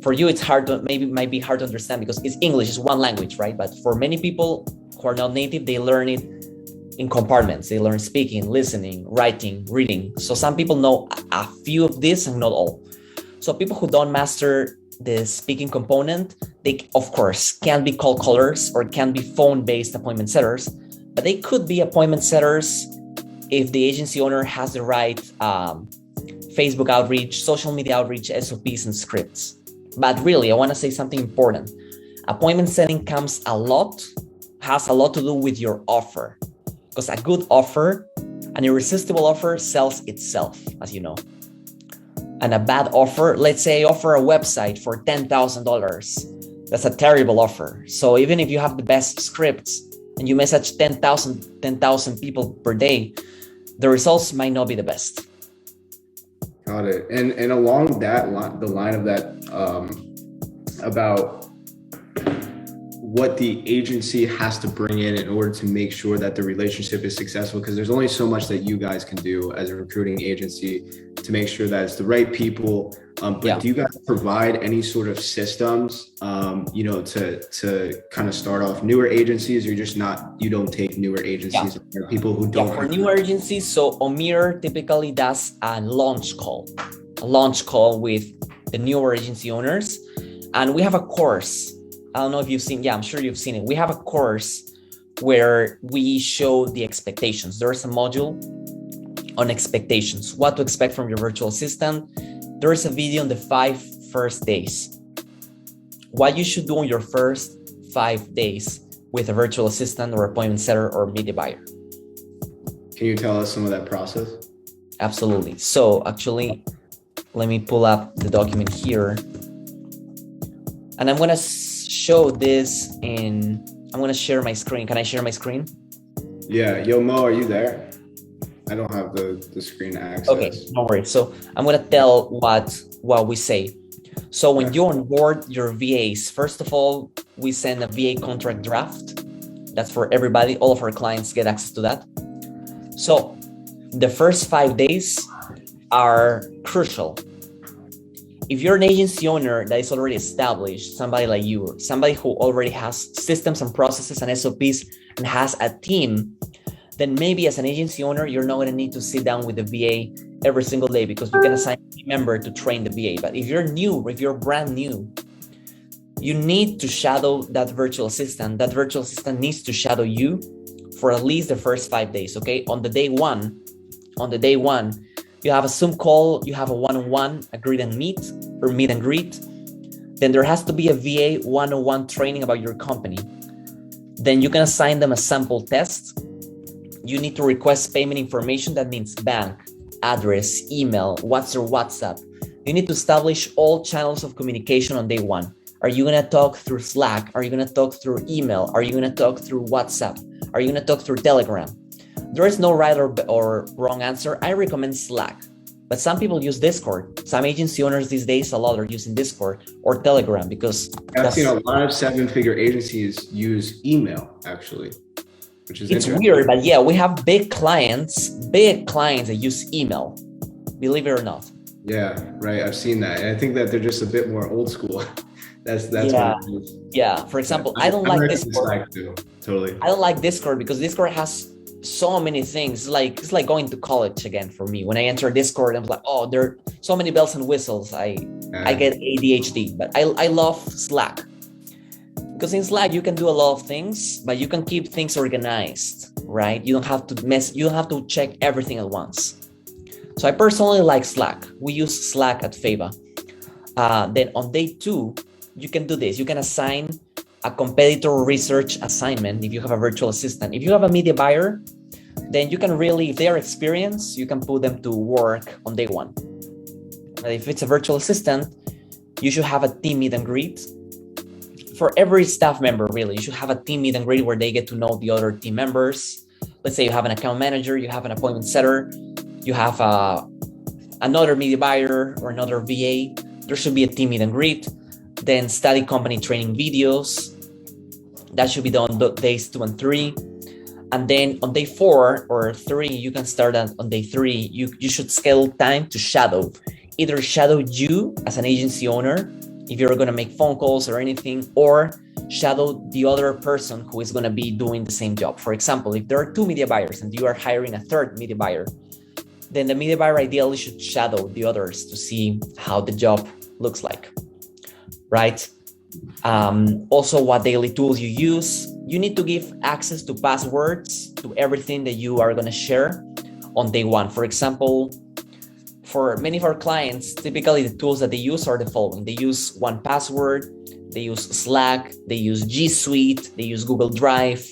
for you, it's might be hard to understand because it's English, it's one language, right? But for many people who are not native, they learn it in compartments. They learn speaking, listening, writing, reading. So some people know a few of this and not all. So people who don't master the speaking component, they of course can be cold callers or can be phone-based appointment setters, but they could be appointment setters if the agency owner has the right Facebook outreach, social media outreach, SOPs and scripts. But really, I want to say something important. Appointment setting has a lot to do with your offer, because a good offer, an irresistible offer, sells itself, as you know. And a bad offer, let's say I offer a website for $10,000. That's a terrible offer. So even if you have the best scripts and you message 10,000 people per day, the results might not be the best. Got it. And along that the line of that, about what the agency has to bring in order to make sure that the relationship is successful, because there's only so much that you guys can do as a recruiting agency to make sure that it's the right people. But do you guys provide any sort of systems, to kind of start off newer agencies, or you don't take newer agencies, or people who don't? For newer agencies, so Omir typically does a launch call with the newer agency owners. And we have a course. I don't know if you've seen, I'm sure you've seen it. We have a course where we show the expectations. There's a module on expectations, what to expect from your virtual assistant. There's a video on the 5 first days, what you should do on your first 5 days with a virtual assistant or appointment setter or media buyer. Can you tell us some of that process? Absolutely. So actually, let me pull up the document here. And I'm going to show this in, I'm gonna share my screen. Can I share my screen? Yeah, yo Mo, are you there? I don't have the screen access. Okay, no worries. So I'm gonna tell what we say. So when you onboard your VAs, first of all, we send a VA contract draft. That's for everybody. All of our clients get access to that. So the first 5 days are crucial. If you're an agency owner that is already established, somebody like you, somebody who already has systems and processes and SOPs and has a team, then maybe as an agency owner, you're not gonna need to sit down with the VA every single day because you can assign a member to train the VA. But if you're new, if you're brand new, you need to shadow that virtual assistant. That virtual assistant needs to shadow you for at least the first 5 days, okay? On the day one, you have a Zoom call, you have a one-on-one, a greet and meet, or meet and greet. Then there has to be a VA one-on-one training about your company. Then you can assign them a sample test. You need to request payment information. That means bank, address, email, what's your WhatsApp. You need to establish all channels of communication on day one. Are you gonna talk through Slack? Are you gonna talk through email? Are you gonna talk through WhatsApp? Are you gonna talk through Telegram? There is no right or wrong answer. I recommend Slack, but some people use Discord. Some agency owners these days, a lot are using Discord or Telegram because I've seen a lot of 7-figure agencies use email actually, which is it's weird, but yeah, we have big clients that use email, believe it or not. Yeah, right. I've seen that. And I think that they're just a bit more old school. That's yeah. what it is. Yeah. For example, I don't like Discord. Totally. I don't like Discord because Discord has so many things. It's like going to college again for me. When I enter Discord, I'm like, oh, there are so many bells and whistles. I get ADHD, but I love Slack. Because in Slack, you can do a lot of things, but you can keep things organized, right? You don't have to check everything at once. So I personally like Slack. We use Slack at Fava. Then on day 2, you can do this. You can assign a competitor research assignment if you have a virtual assistant. If you have a media buyer, then you can really, if they are experienced, you can put them to work on day 1. But if it's a virtual assistant, you should have a team meet and greet. For every staff member, really, you should have a team meet and greet where they get to know the other team members. Let's say you have an account manager, you have an appointment setter, you have another media buyer or another VA. There should be a team meet and greet. Then study company training videos. That should be done on days 2 and 3. And then on day 4 or 3, you can start on day 3. You should schedule time to shadow. Either shadow you as an agency owner, if you're going to make phone calls or anything, or shadow the other person who is going to be doing the same job. For example, if there are 2 media buyers and you are hiring a 3rd media buyer, then the media buyer ideally should shadow the others to see how the job looks like, right? Also, what daily tools you use. You need to give access to passwords to everything that you are going to share on day 1. For example, for many of our clients, typically the tools that they use are the following. They use 1Password, they use Slack, they use G Suite, they use Google Drive,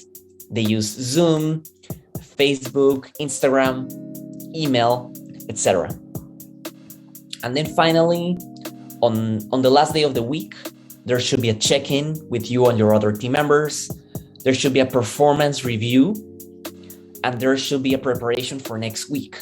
they use Zoom, Facebook, Instagram, email, etc. And then finally, on the last day of the week, there should be a check-in with you and your other team members. There should be a performance review, and there should be a preparation for next week.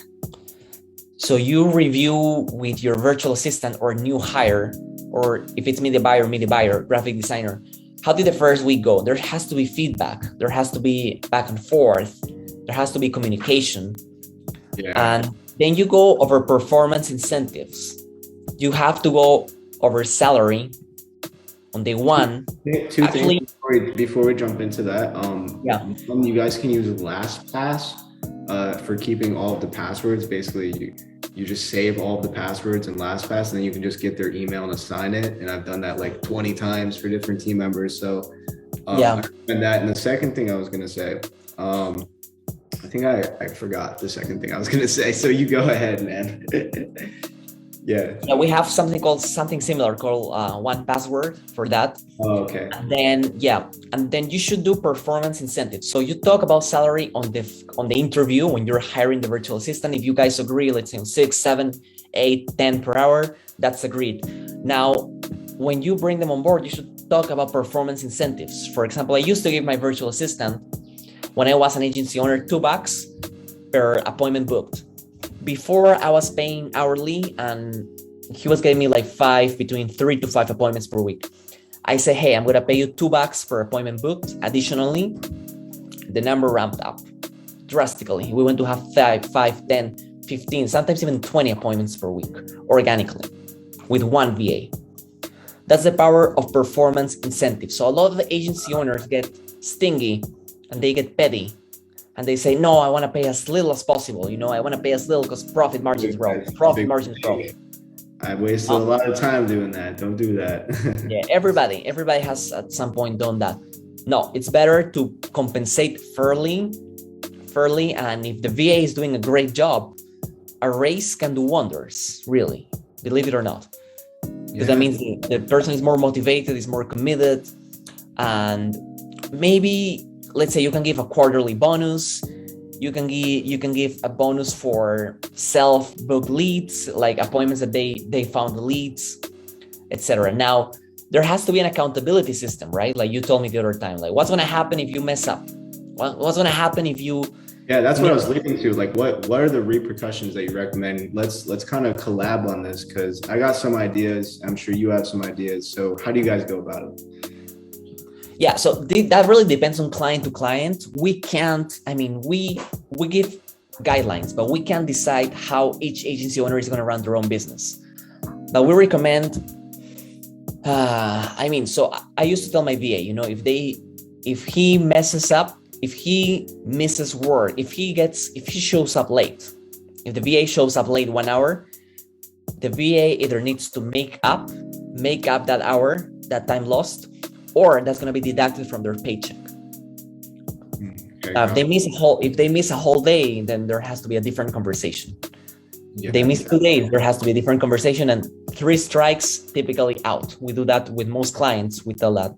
So you review with your virtual assistant or new hire, or if it's media buyer, graphic designer, how did the first week go? There has to be feedback. There has to be back and forth. There has to be communication. Yeah. And then you go over performance incentives. You have to go over salary on day 1. Two things before we jump into that. You guys can use LastPass for keeping all of the passwords. Basically, you just save all of the passwords in LastPass, and then you can just get their email and assign it. And I've done that like 20 times for different team members. So I recommend that. And the second thing I was gonna say, I think I forgot the second thing I was gonna say. So you go ahead, man. Yeah, we have something similar called 1Password for that. Oh, okay. And then you should do performance incentives. So you talk about salary on the interview when you're hiring the virtual assistant. If you guys agree, let's say 6, 7, 8, 10 per hour, that's agreed. Now, when you bring them on board, you should talk about performance incentives. For example, I used to give my virtual assistant, when I was an agency owner, $2 per appointment booked. Before, I was paying hourly, and he was getting me like between 3 to 5 appointments per week. I say, hey, I'm going to pay you $2 per appointment booked. Additionally, the number ramped up drastically. We went to have 5, 10, 15, sometimes even 20 appointments per week organically with one VA. That's the power of performance incentives. So a lot of the agency owners get stingy and they get petty and they say, no, I want to pay as little as possible. I want to pay as little because profit margins grow. Profit margins grow. I wasted a lot of time doing that. Don't do that. Yeah, everybody has at some point done that. No, it's better to compensate fairly. And if the VA is doing a great job, a raise can do wonders, really, believe it or not. Because that means the person is more motivated, is more committed, and maybe, let's say, you can give a quarterly bonus. You can give a bonus for self-booked leads, like appointments that they found the leads, etc. Now, there has to be an accountability system, right? Like you told me the other time, like what's going to happen if you mess up? What's going to happen if you... Yeah, that's what I was leading to. Like, what are the repercussions that you recommend? Let's kind of collab on this, because I got some ideas. I'm sure you have some ideas. So how do you guys go about it? Yeah, so that really depends on client to client. We can't, we give guidelines, but we can't decide how each agency owner is going to run their own business. But we recommend, so I used to tell my VA, if he messes up, if he misses work, if he shows up late, if the VA shows up late 1 hour, the VA either needs to make up that hour, that time lost, or that's going to be deducted from their paycheck. If they miss a whole day, then there has to be a different conversation. If they miss 2 days, there has to be a different conversation, and 3 strikes typically out. We do that with most clients. We tell that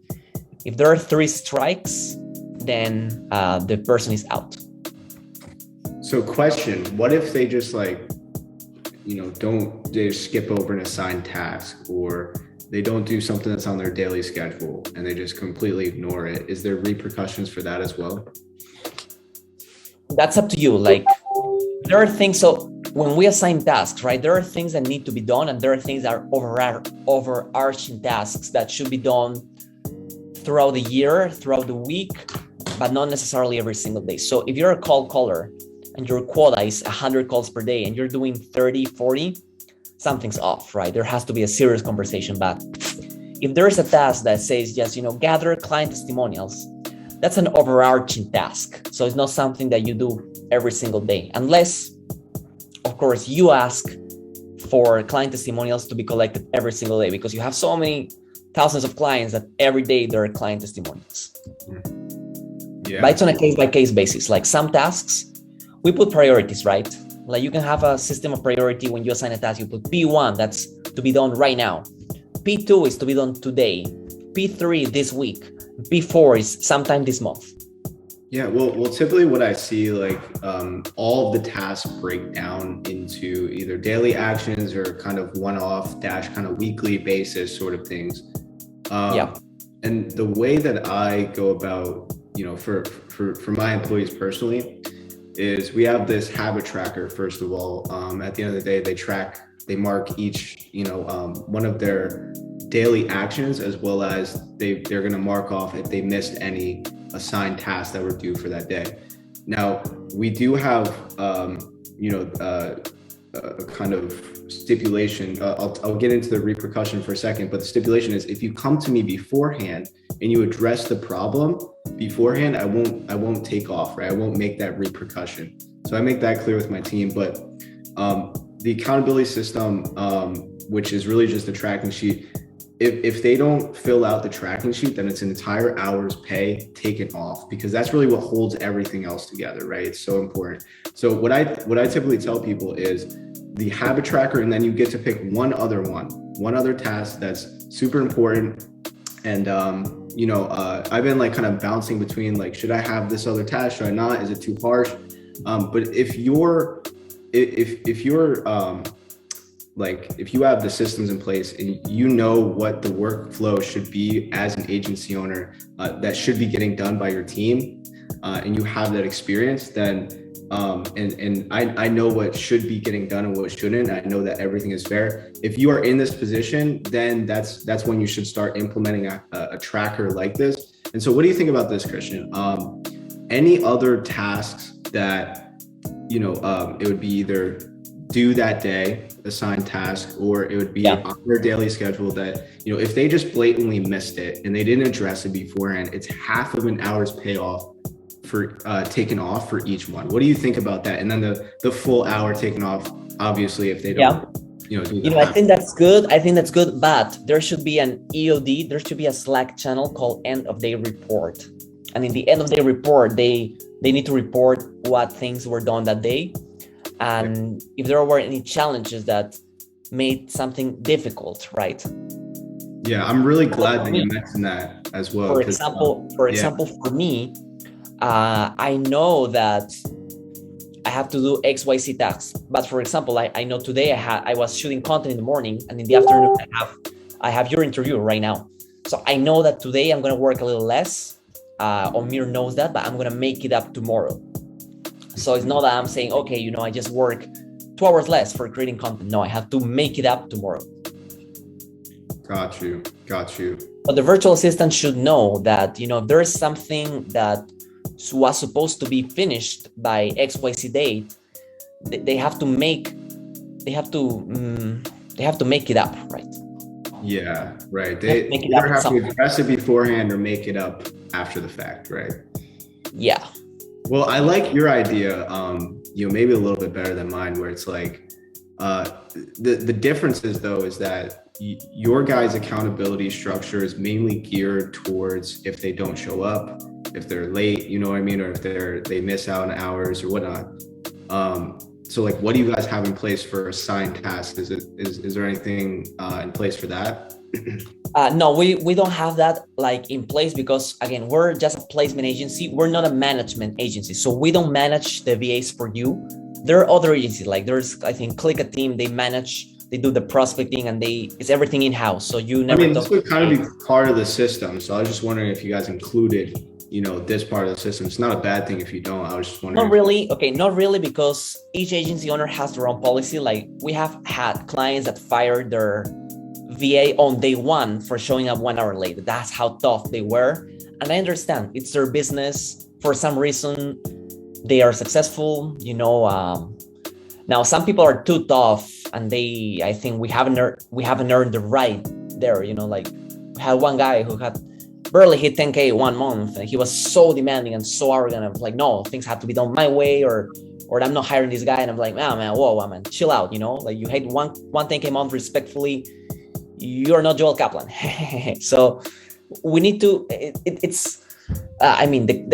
if there are 3 strikes, then the person is out. So question, what if they just they skip over an assigned task, or they don't do something that's on their daily schedule and they just completely ignore it? Is there repercussions for that as well? That's up to you. Like, there are things, so when we assign tasks, right, there are things that need to be done, and there are things that are overarching tasks that should be done throughout the year, throughout the week, but not necessarily every single day. So if you're a cold caller and your quota is 100 calls per day and you're doing 30, 40, something's off, right? There has to be a serious conversation. But if there's a task that says just, gather client testimonials, that's an overarching task. So it's not something that you do every single day, unless, of course, you ask for client testimonials to be collected every single day, because you have so many thousands of clients that every day there are client testimonials. Yeah. But it's on a case-by-case basis. Like some tasks, we put priorities, right? Like you can have a system of priority. When you assign a task, you put P1, that's to be done right now. P2 is to be done today. P3 this week. P4 is sometime this month. Yeah, well, typically what I see, all of the tasks break down into either daily actions or kind of one-off dash kind of weekly basis sort of things. And the way that I go about, for my employees personally, is we have this habit tracker. First of all, at the end of the day, they mark each, one of their daily actions, as well as they're going to mark off if they missed any assigned tasks that were due for that day. Now, we do have, a kind of stipulation. I'll get into the repercussion for a second, but the stipulation is if you come to me beforehand and you address the problem beforehand, I won't take off, right? I won't make that repercussion. So I make that clear with my team. But the accountability system, which is really just a tracking sheet, if they don't fill out the tracking sheet, then it's an entire hour's pay taken off, because that's really what holds everything else together, right? It's so important. So what I typically tell people is the habit tracker, and then you get to pick one other task that's super important. And I've been kind of bouncing between should I have this other task? Should I not? Is it too harsh? But if you're like if you have the systems in place and you know what the workflow should be as an agency owner that should be getting done by your team, and you have that experience, then I know what should be getting done and what shouldn't. I know that everything is fair. If you are in this position, then that's when you should start implementing a tracker like this. And so what do you think about this, Christian? Any other tasks that, it would be either do that day, assigned task, or it would be on their daily schedule that, if they just blatantly missed it and they didn't address it beforehand, it's half of an hour's payoff for taken off for each one. What do you think about that? And then the full hour taken off, obviously, if they don't, I think that's good. But there should be an EOD. There should be a Slack channel called end of day report. And in the end of day report, they need to report what things were done that day. And if there were any challenges that made something difficult, right? Yeah, I'm really glad that you mentioned that as well. For example, for me, I know that I have to do XYZ tasks. But for example, I know today I was shooting content in the morning, and in the afternoon I have your interview right now. So I know that today I'm going to work a little less. Omir knows that, but I'm going to make it up tomorrow. So it's not that I'm saying, okay, I just work 2 hours less for creating content. No, I have to make it up tomorrow. Got you. But the virtual assistant should know that, if there is something that was supposed to be finished by XYZ date, they have to make it up, right? Yeah, right. They either have to address it beforehand or make it up after the fact, right? Yeah. Well, I like your idea, maybe a little bit better than mine, where it's like, the difference is though, is that your guys' accountability structure is mainly geared towards if they don't show up, if they're late, or if they miss out on hours or whatnot. So like, what do you guys have in place for assigned tasks? Is there anything in place for that? No, we don't have that in place because again, we're just a placement agency. We're not a management agency. So we don't manage the VAs for you. There are other agencies, there's, I think, Click a Team, they do the prospecting and it's everything in-house. So you never. This would kind of be part of the system. So I was just wondering if you guys included, this part of the system. It's not a bad thing if you don't. I was just wondering. Not really, because each agency owner has their own policy. We have had clients that fired their VA on day one for showing up 1 hour late. That's how tough they were. And I understand it's their business. For some reason, they are successful. Now some people are too tough, and I think we haven't earned the right there. We had one guy who had barely hit 10K 1 month, and he was so demanding and so arrogant. I was like, no, things have to be done my way, or I'm not hiring this guy. And I'm like, man, chill out. You hit one 10K month respectfully. You're not Joel Kaplan. So we need to, the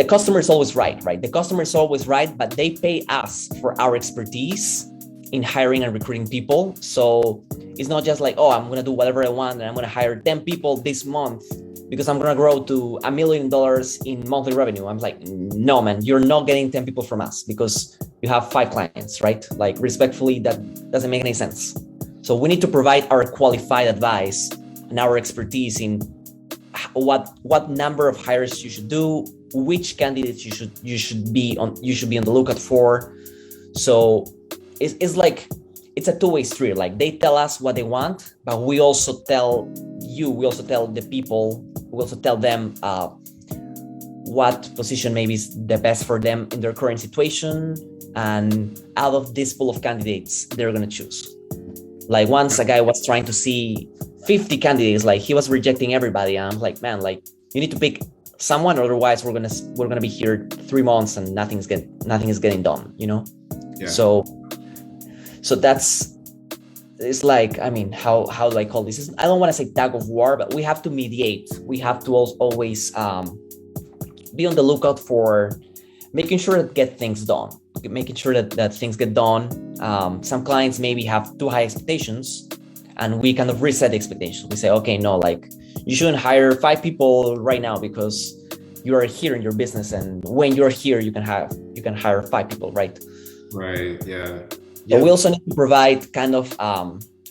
customer is always right? The customer is always right, but they pay us for our expertise in hiring and recruiting people. So it's not just like, I'm going to do whatever I want and I'm going to hire 10 people this month because I'm going to grow to $1 million in monthly revenue. I'm like, no, man, you're not getting 10 people from us because you have 5 clients, right? Respectfully, that doesn't make any sense. So we need to provide our qualified advice and our expertise in what number of hires you should do, which candidates you should be on the lookout for. So it's a two-way street. They tell us what they want, but we also tell the people, we also tell them what position maybe is the best for them in their current situation, and out of this pool of candidates, they're gonna choose. Once a guy was trying to see 50 candidates, he was rejecting everybody. And I'm like, man, you need to pick someone, otherwise we're gonna be here 3 months and nothing is getting done, Yeah. So it's how do I call this? I don't want to say tug of war, but we have to mediate. We have to always be on the lookout for making sure that get things done. Making sure that things get done. Some clients maybe have too high expectations, and we kind of reset the expectations. We say, okay, no, you shouldn't hire 5 people right now because you are here in your business, and when you're here, you can hire 5 people, right? Right. Yeah. So we also need to provide kind of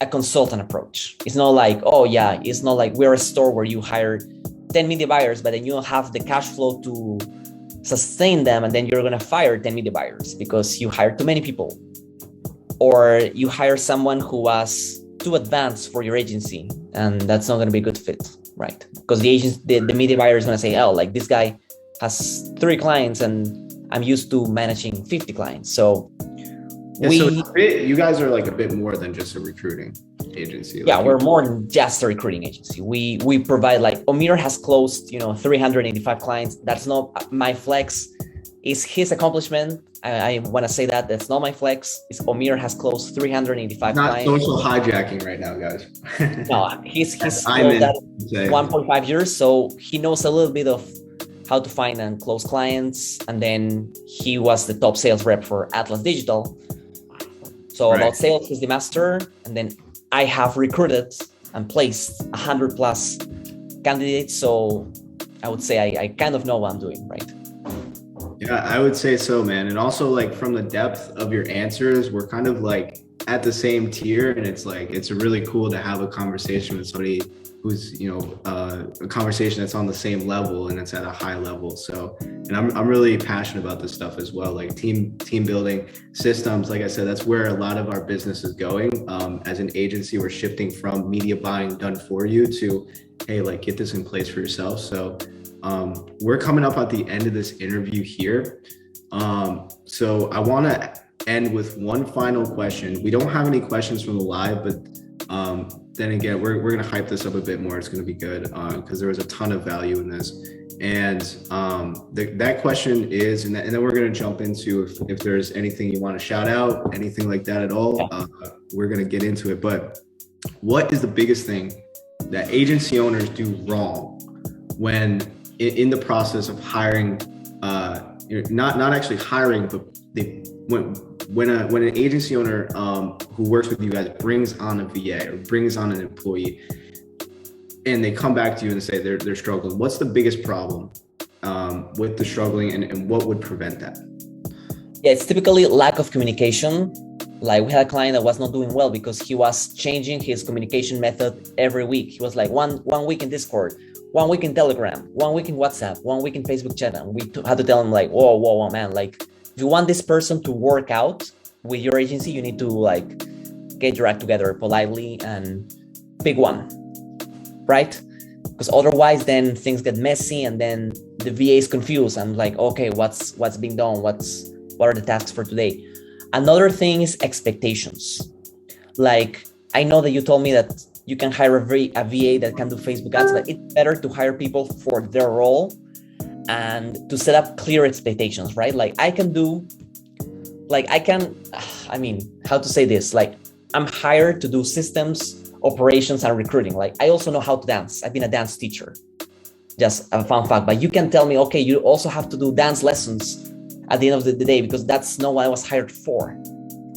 a consultant approach. It's not like, oh yeah, it's not like we're a store where you hire 10 media buyers, but then you don't have the cash flow to sustain them, and then you're going to fire 10 media buyers because you hired too many people, or you hire someone who was too advanced for your agency, and that's not going to be a good fit, right? Because the media buyer is going to say, oh, like this guy has 3 clients and I'm used to managing 50 clients. So so you guys are like a bit more than just a recruiting agency. Yeah, we're more than just a recruiting agency. We provide, like, Omir has closed 385 clients. That's not my flex. It's his accomplishment. I want to say that's not my flex. It's Omir has closed 385 clients. Not social hijacking right now, guys. No, he's closed that 1.5 years, so he knows a little bit of how to find and close clients. And then he was the top sales rep for Atlas Digital. So about sales, he's the master. And then I have recruited and placed 100 plus candidates. So I would say I kind of know what I'm doing, right? Yeah, I would say so, man. And also, like, from the depth of your answers, we're kind of like at the same tier. And it's like, it's really cool to have a conversation with somebody who's, a conversation that's on the same level and it's at a high level. So, and I'm really passionate about this stuff as well, like team building systems. Like I said, that's where a lot of our business is going. As an agency, we're shifting from media buying done for you to, hey, like, get this in place for yourself. So we're coming up at the end of this interview here. So I want to end with one final question. We don't have any questions from the live, but then again, we're going to hype this up a bit more. It's going to be good because there was a ton of value in this. And that question is, and then we're going to jump into if there's anything you want to shout out, anything like that at all, we're going to get into it. But what is the biggest thing that agency owners do wrong when in the process of hiring, not actually hiring, but when an agency owner who works with you guys brings on a VA or brings on an employee and they come back to you and say they're struggling, what's the biggest problem with the struggling and what would prevent that? Yeah, it's typically lack of communication. Like, we had a client that was not doing well because he was changing his communication method every week. He was like one week in Discord, 1 week in Telegram, 1 week in WhatsApp, 1 week in Facebook chat. And we had to tell him, like, whoa, man, like, if you want this person to work out with your agency, you need to, like, get your act together politely and pick one, right? Because otherwise then things get messy and then the VA is confused and like, okay, what's being done? What are the tasks for today? Another thing is expectations. Like, I know that you told me that you can hire a VA that can do Facebook ads, but it's better to hire people for their role and to set up clear expectations, right? Like, how to say this? Like, I'm hired to do systems, operations, and recruiting. Like, I also know how to dance. I've been a dance teacher. Just a fun fact. But you can tell me, okay, you also have to do dance lessons at the end of the day, because that's not what I was hired for.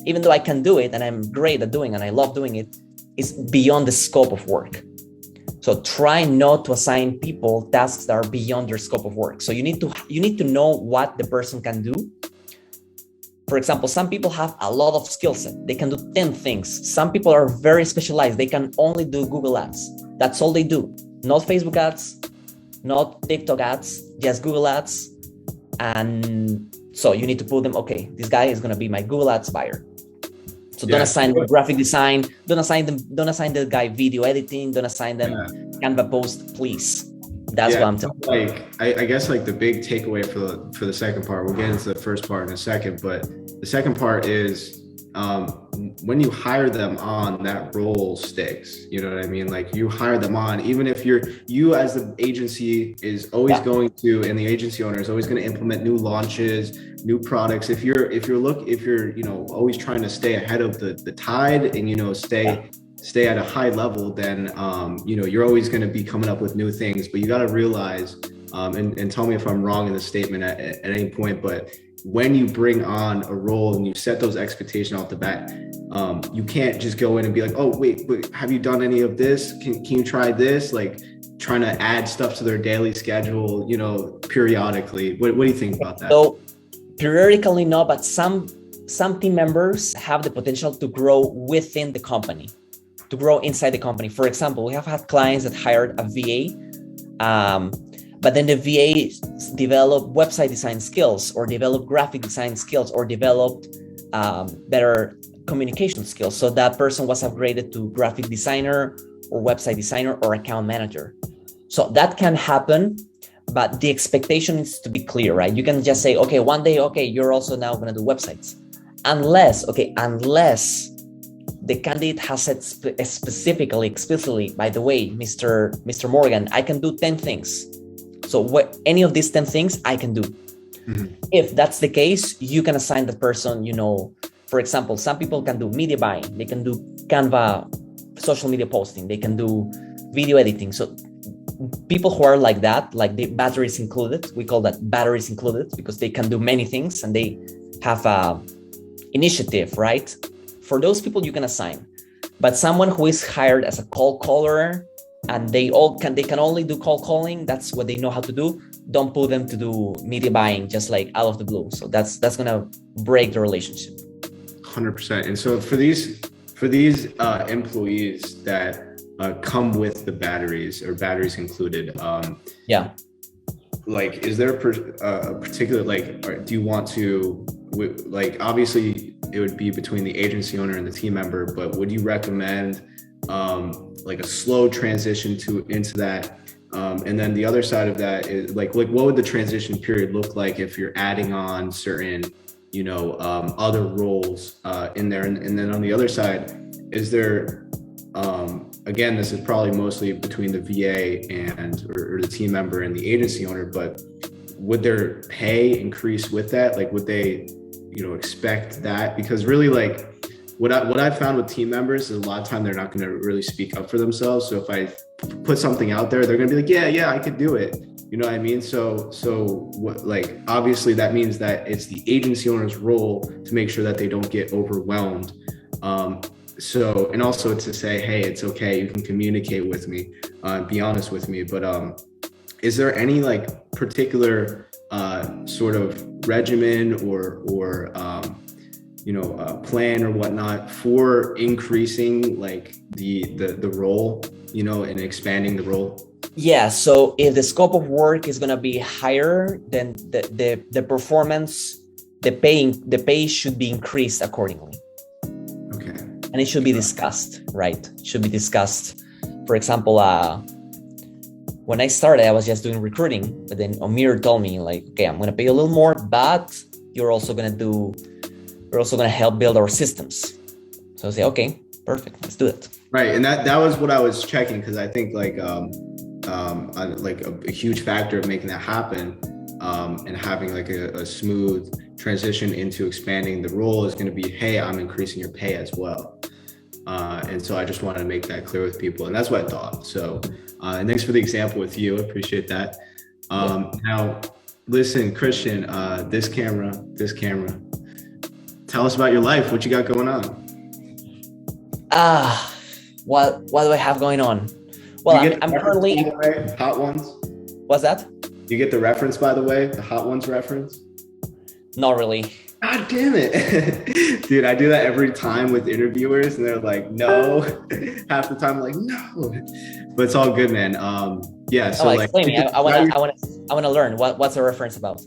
Even though I can do it and I'm great at doing it and I love doing it, it's beyond the scope of work. So try not to assign people tasks that are beyond their scope of work. So you need to know what the person can do. For example, some people have a lot of skill set. They can do 10 things. Some people are very specialized. They can only do Google ads. That's all they do. Not Facebook ads, not TikTok ads, just Google ads. And so you need to put them, okay, this guy is going to be my Google ads buyer. So don't assign them graphic design. Don't assign the guy video editing. Don't assign them Canva post, please. That's what I'm telling you. Like, I guess, like, the big takeaway for the second part, we'll get into the first part in a second, but the second part is when you hire them on, that role sticks. You know what I mean? Like, you hire them on, even if you as the agency is always going to, and the agency owner is always going to implement new launches, new products. If you're always trying to stay ahead of the tide and stay at a high level, then you're always going to be coming up with new things. But you got to realize, and tell me if I'm wrong in the statement at any point, but when you bring on a role and you set those expectations off the bat, you can't just go in and be like, oh, wait, have you done any of this? Can you try this? Like, trying to add stuff to their daily schedule, periodically. What do you think about that? So periodically, no, but some team members have the potential to grow within the company. to grow inside the company. For example, we have had clients that hired a VA, but then the VA developed website design skills, or developed graphic design skills, or developed better communication skills. So that person was upgraded to graphic designer or website designer or account manager. So that can happen, but the expectation is to be clear, right? You can just say, okay, one day, okay, you're also now going to do websites. Unless the candidate has said specifically, explicitly, by the way, Mr. Morgan, I can do 10 things. So any of these 10 things I can do. Mm-hmm. If that's the case, you can assign the person, for example, some people can do media buying, they can do Canva, social media posting, they can do video editing. So people who are like that, like the batteries included, we call that batteries included, because they can do many things and they have initiative, right? For those people you can assign. But someone who is hired as a cold caller and they can only do cold calling, that's what they know how to do, don't put them to do media buying just like out of the blue. So that's gonna break the relationship. 100%. And so for these employees that come with the batteries or batteries included, like, is there a particular, like, do you want to, like, obviously it would be between the agency owner and the team member, but would you recommend like a slow transition into that? And then the other side of that is like what would the transition period look like if you're adding on certain, other roles in there? And then on the other side, is there, again, this is probably mostly between the VA or the team member and the agency owner, but would their pay increase with that? Like, would they, expect that? Because really, like, what I've found with team members is a lot of time they're not going to really speak up for themselves. So if I put something out there, they're going to be like, yeah, I could do it. You know what I mean? So what, like, obviously that means that it's the agency owner's role to make sure that they don't get overwhelmed. So, and also to say, hey, it's okay, you can communicate with me, be honest with me. But is there any like particular sort of regimen or plan or whatnot for increasing like the role, and expanding the role? Yeah. So if the scope of work is going to be higher, then the performance, the pay should be increased accordingly. Okay. And it should be discussed, right? It should be discussed. For example, when I started, I was just doing recruiting, but then Amir told me like, okay, I'm going to pay you a little more, but you're also going to help build our systems. So I say, okay, perfect, let's do it. Right, and that was what I was checking, because I think like a huge factor of making that happen and having like a smooth transition into expanding the role is going to be, hey, I'm increasing your pay as well. And so I just wanted to make that clear with people, and that's what I thought. So, and thanks for the example with you. I appreciate that. Now, listen, Christian, this camera. Tell us about your life. What you got going on? What do I have going on? Well, I'm currently Hot Ones. What's that? You get the reference, by the way, the Hot Ones reference? Not really. God damn it. Dude, I do that every time with interviewers and they're like, no. Half the time I'm like, no. But it's all good, man. Yeah. So explain me. I want to learn. What's the reference about?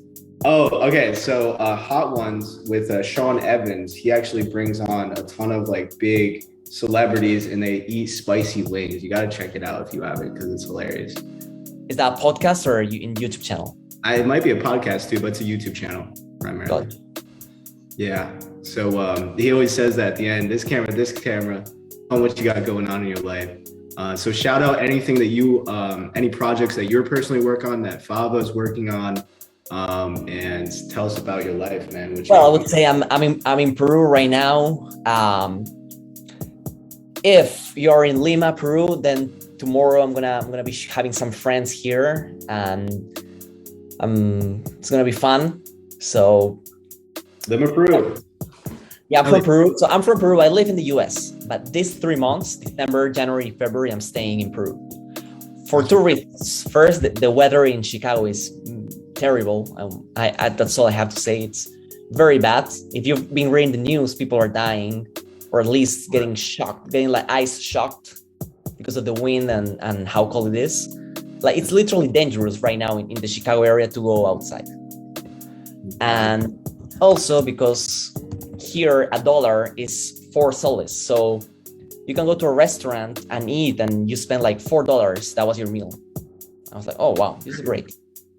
Oh, okay. So Hot Ones with Sean Evans, he actually brings on a ton of like big celebrities and they eat spicy wings. You got to check it out if you haven't, because it's hilarious. Is that a podcast or in YouTube channel? It might be a podcast too, but it's a YouTube channel primarily. Got it. Yeah. So he always says that at the end, this camera, on what you got going on in your life. So shout out anything that you, any projects that you're personally working on, that Fava is working on, and tell us about your life, man. Well, I would say I'm in Peru right now. If you're in Lima, Peru, then tomorrow I'm gonna be having some friends here, and it's gonna be fun. So Lima, Peru. Yeah, I'm from Peru. So I'm from Peru. I live in the US, but these 3 months, December, January, February, I'm staying in Peru for 2 reasons. First, the weather in Chicago is terrible. That's all I have to say. It's very bad. If you've been reading the news, people are dying. or at least getting shocked, getting like ice shocked because of the wind and how cold it is. Like it's literally dangerous right now in the Chicago area to go outside. And also because here $1 is 4 soles. So you can go to a restaurant and eat and you spend like $4. That was your meal. I was like, oh, wow, this is great.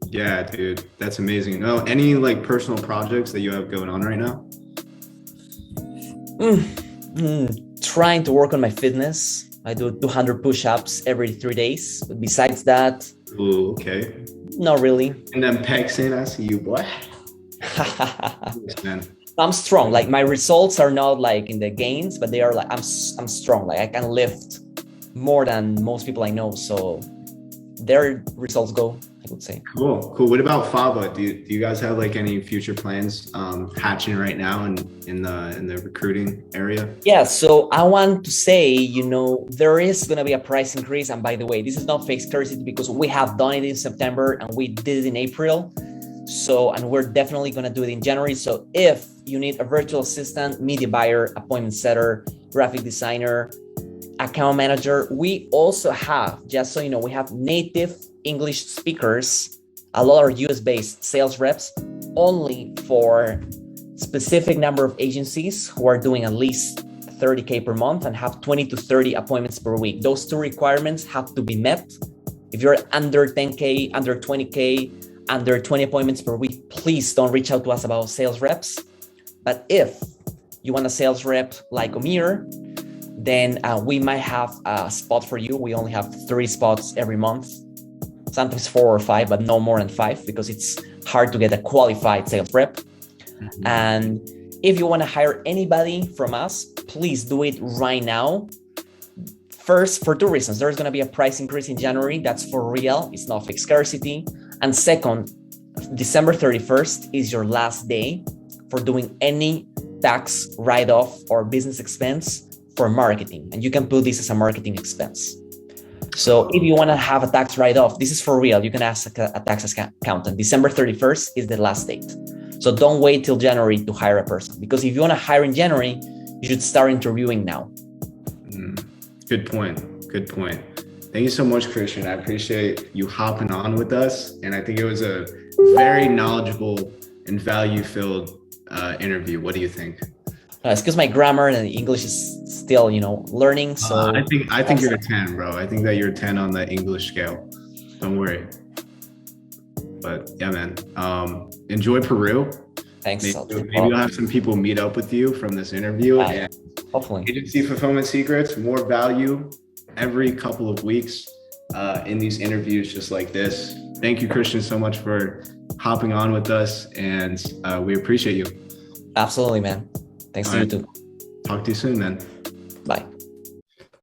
Yeah, dude, that's amazing. Oh, any like personal projects that you have going on right now? Trying to work on my fitness. I do 200 push-ups every 3 days. But besides that, Ooh, okay. not really. And then pecs in, I see you, boy. Yes, man. I'm strong. Like my results are not like in the gains, but they are like I'm strong. Like I can lift more than most people I know. So their results go, I would say. Cool. What about Fava? Do you guys have like any future plans hatching right now in the recruiting area? Yeah, so I want to say, there is going to be a price increase. And by the way, this is not fake scarcity because we have done it in September and we did it in April. So, and we're definitely going to do it in January. So if you need a virtual assistant, media buyer, appointment setter, graphic designer, account manager, we also have, just so you know, we have native English speakers. A lot are US-based sales reps only for specific number of agencies who are doing at least 30K per month and have 20 to 30 appointments per week. Those two requirements have to be met. If you're under 10K, under 20K, under 20 appointments per week, please don't reach out to us about sales reps. But if you want a sales rep like Amir, then we might have a spot for you. We only have 3 spots every month, sometimes 4 or 5, but no more than 5 because it's hard to get a qualified sales rep. Mm-hmm. And if you want to hire anybody from us, please do it right now. First, for 2 reasons. There's going to be a price increase in January. That's for real. It's not fixed scarcity. And second, December 31st is your last day for doing any tax write-off or business expense for marketing. And you can put this as a marketing expense. So if you want to have a tax write-off, this is for real. You can ask a tax accountant. December 31st is the last date. So don't wait till January to hire a person. Because if you want to hire in January, you should start interviewing now. Good point. Thank you so much, Christian. I appreciate you hopping on with us. And I think it was a very knowledgeable and value-filled interview. What do you think? It's because my grammar and English is still, learning. So I think you're a 10, bro. I think that you're a 10 on the English scale. Don't worry. But yeah, man. Enjoy Peru. Thanks. Maybe you'll have some people meet up with you from this interview. And hopefully. Agency Fulfillment Secrets, more value every couple of weeks in these interviews just like this. Thank you, Christian, so much for hopping on with us. And we appreciate you. Absolutely, man. Thanks to you too. Talk to you soon, man. Bye.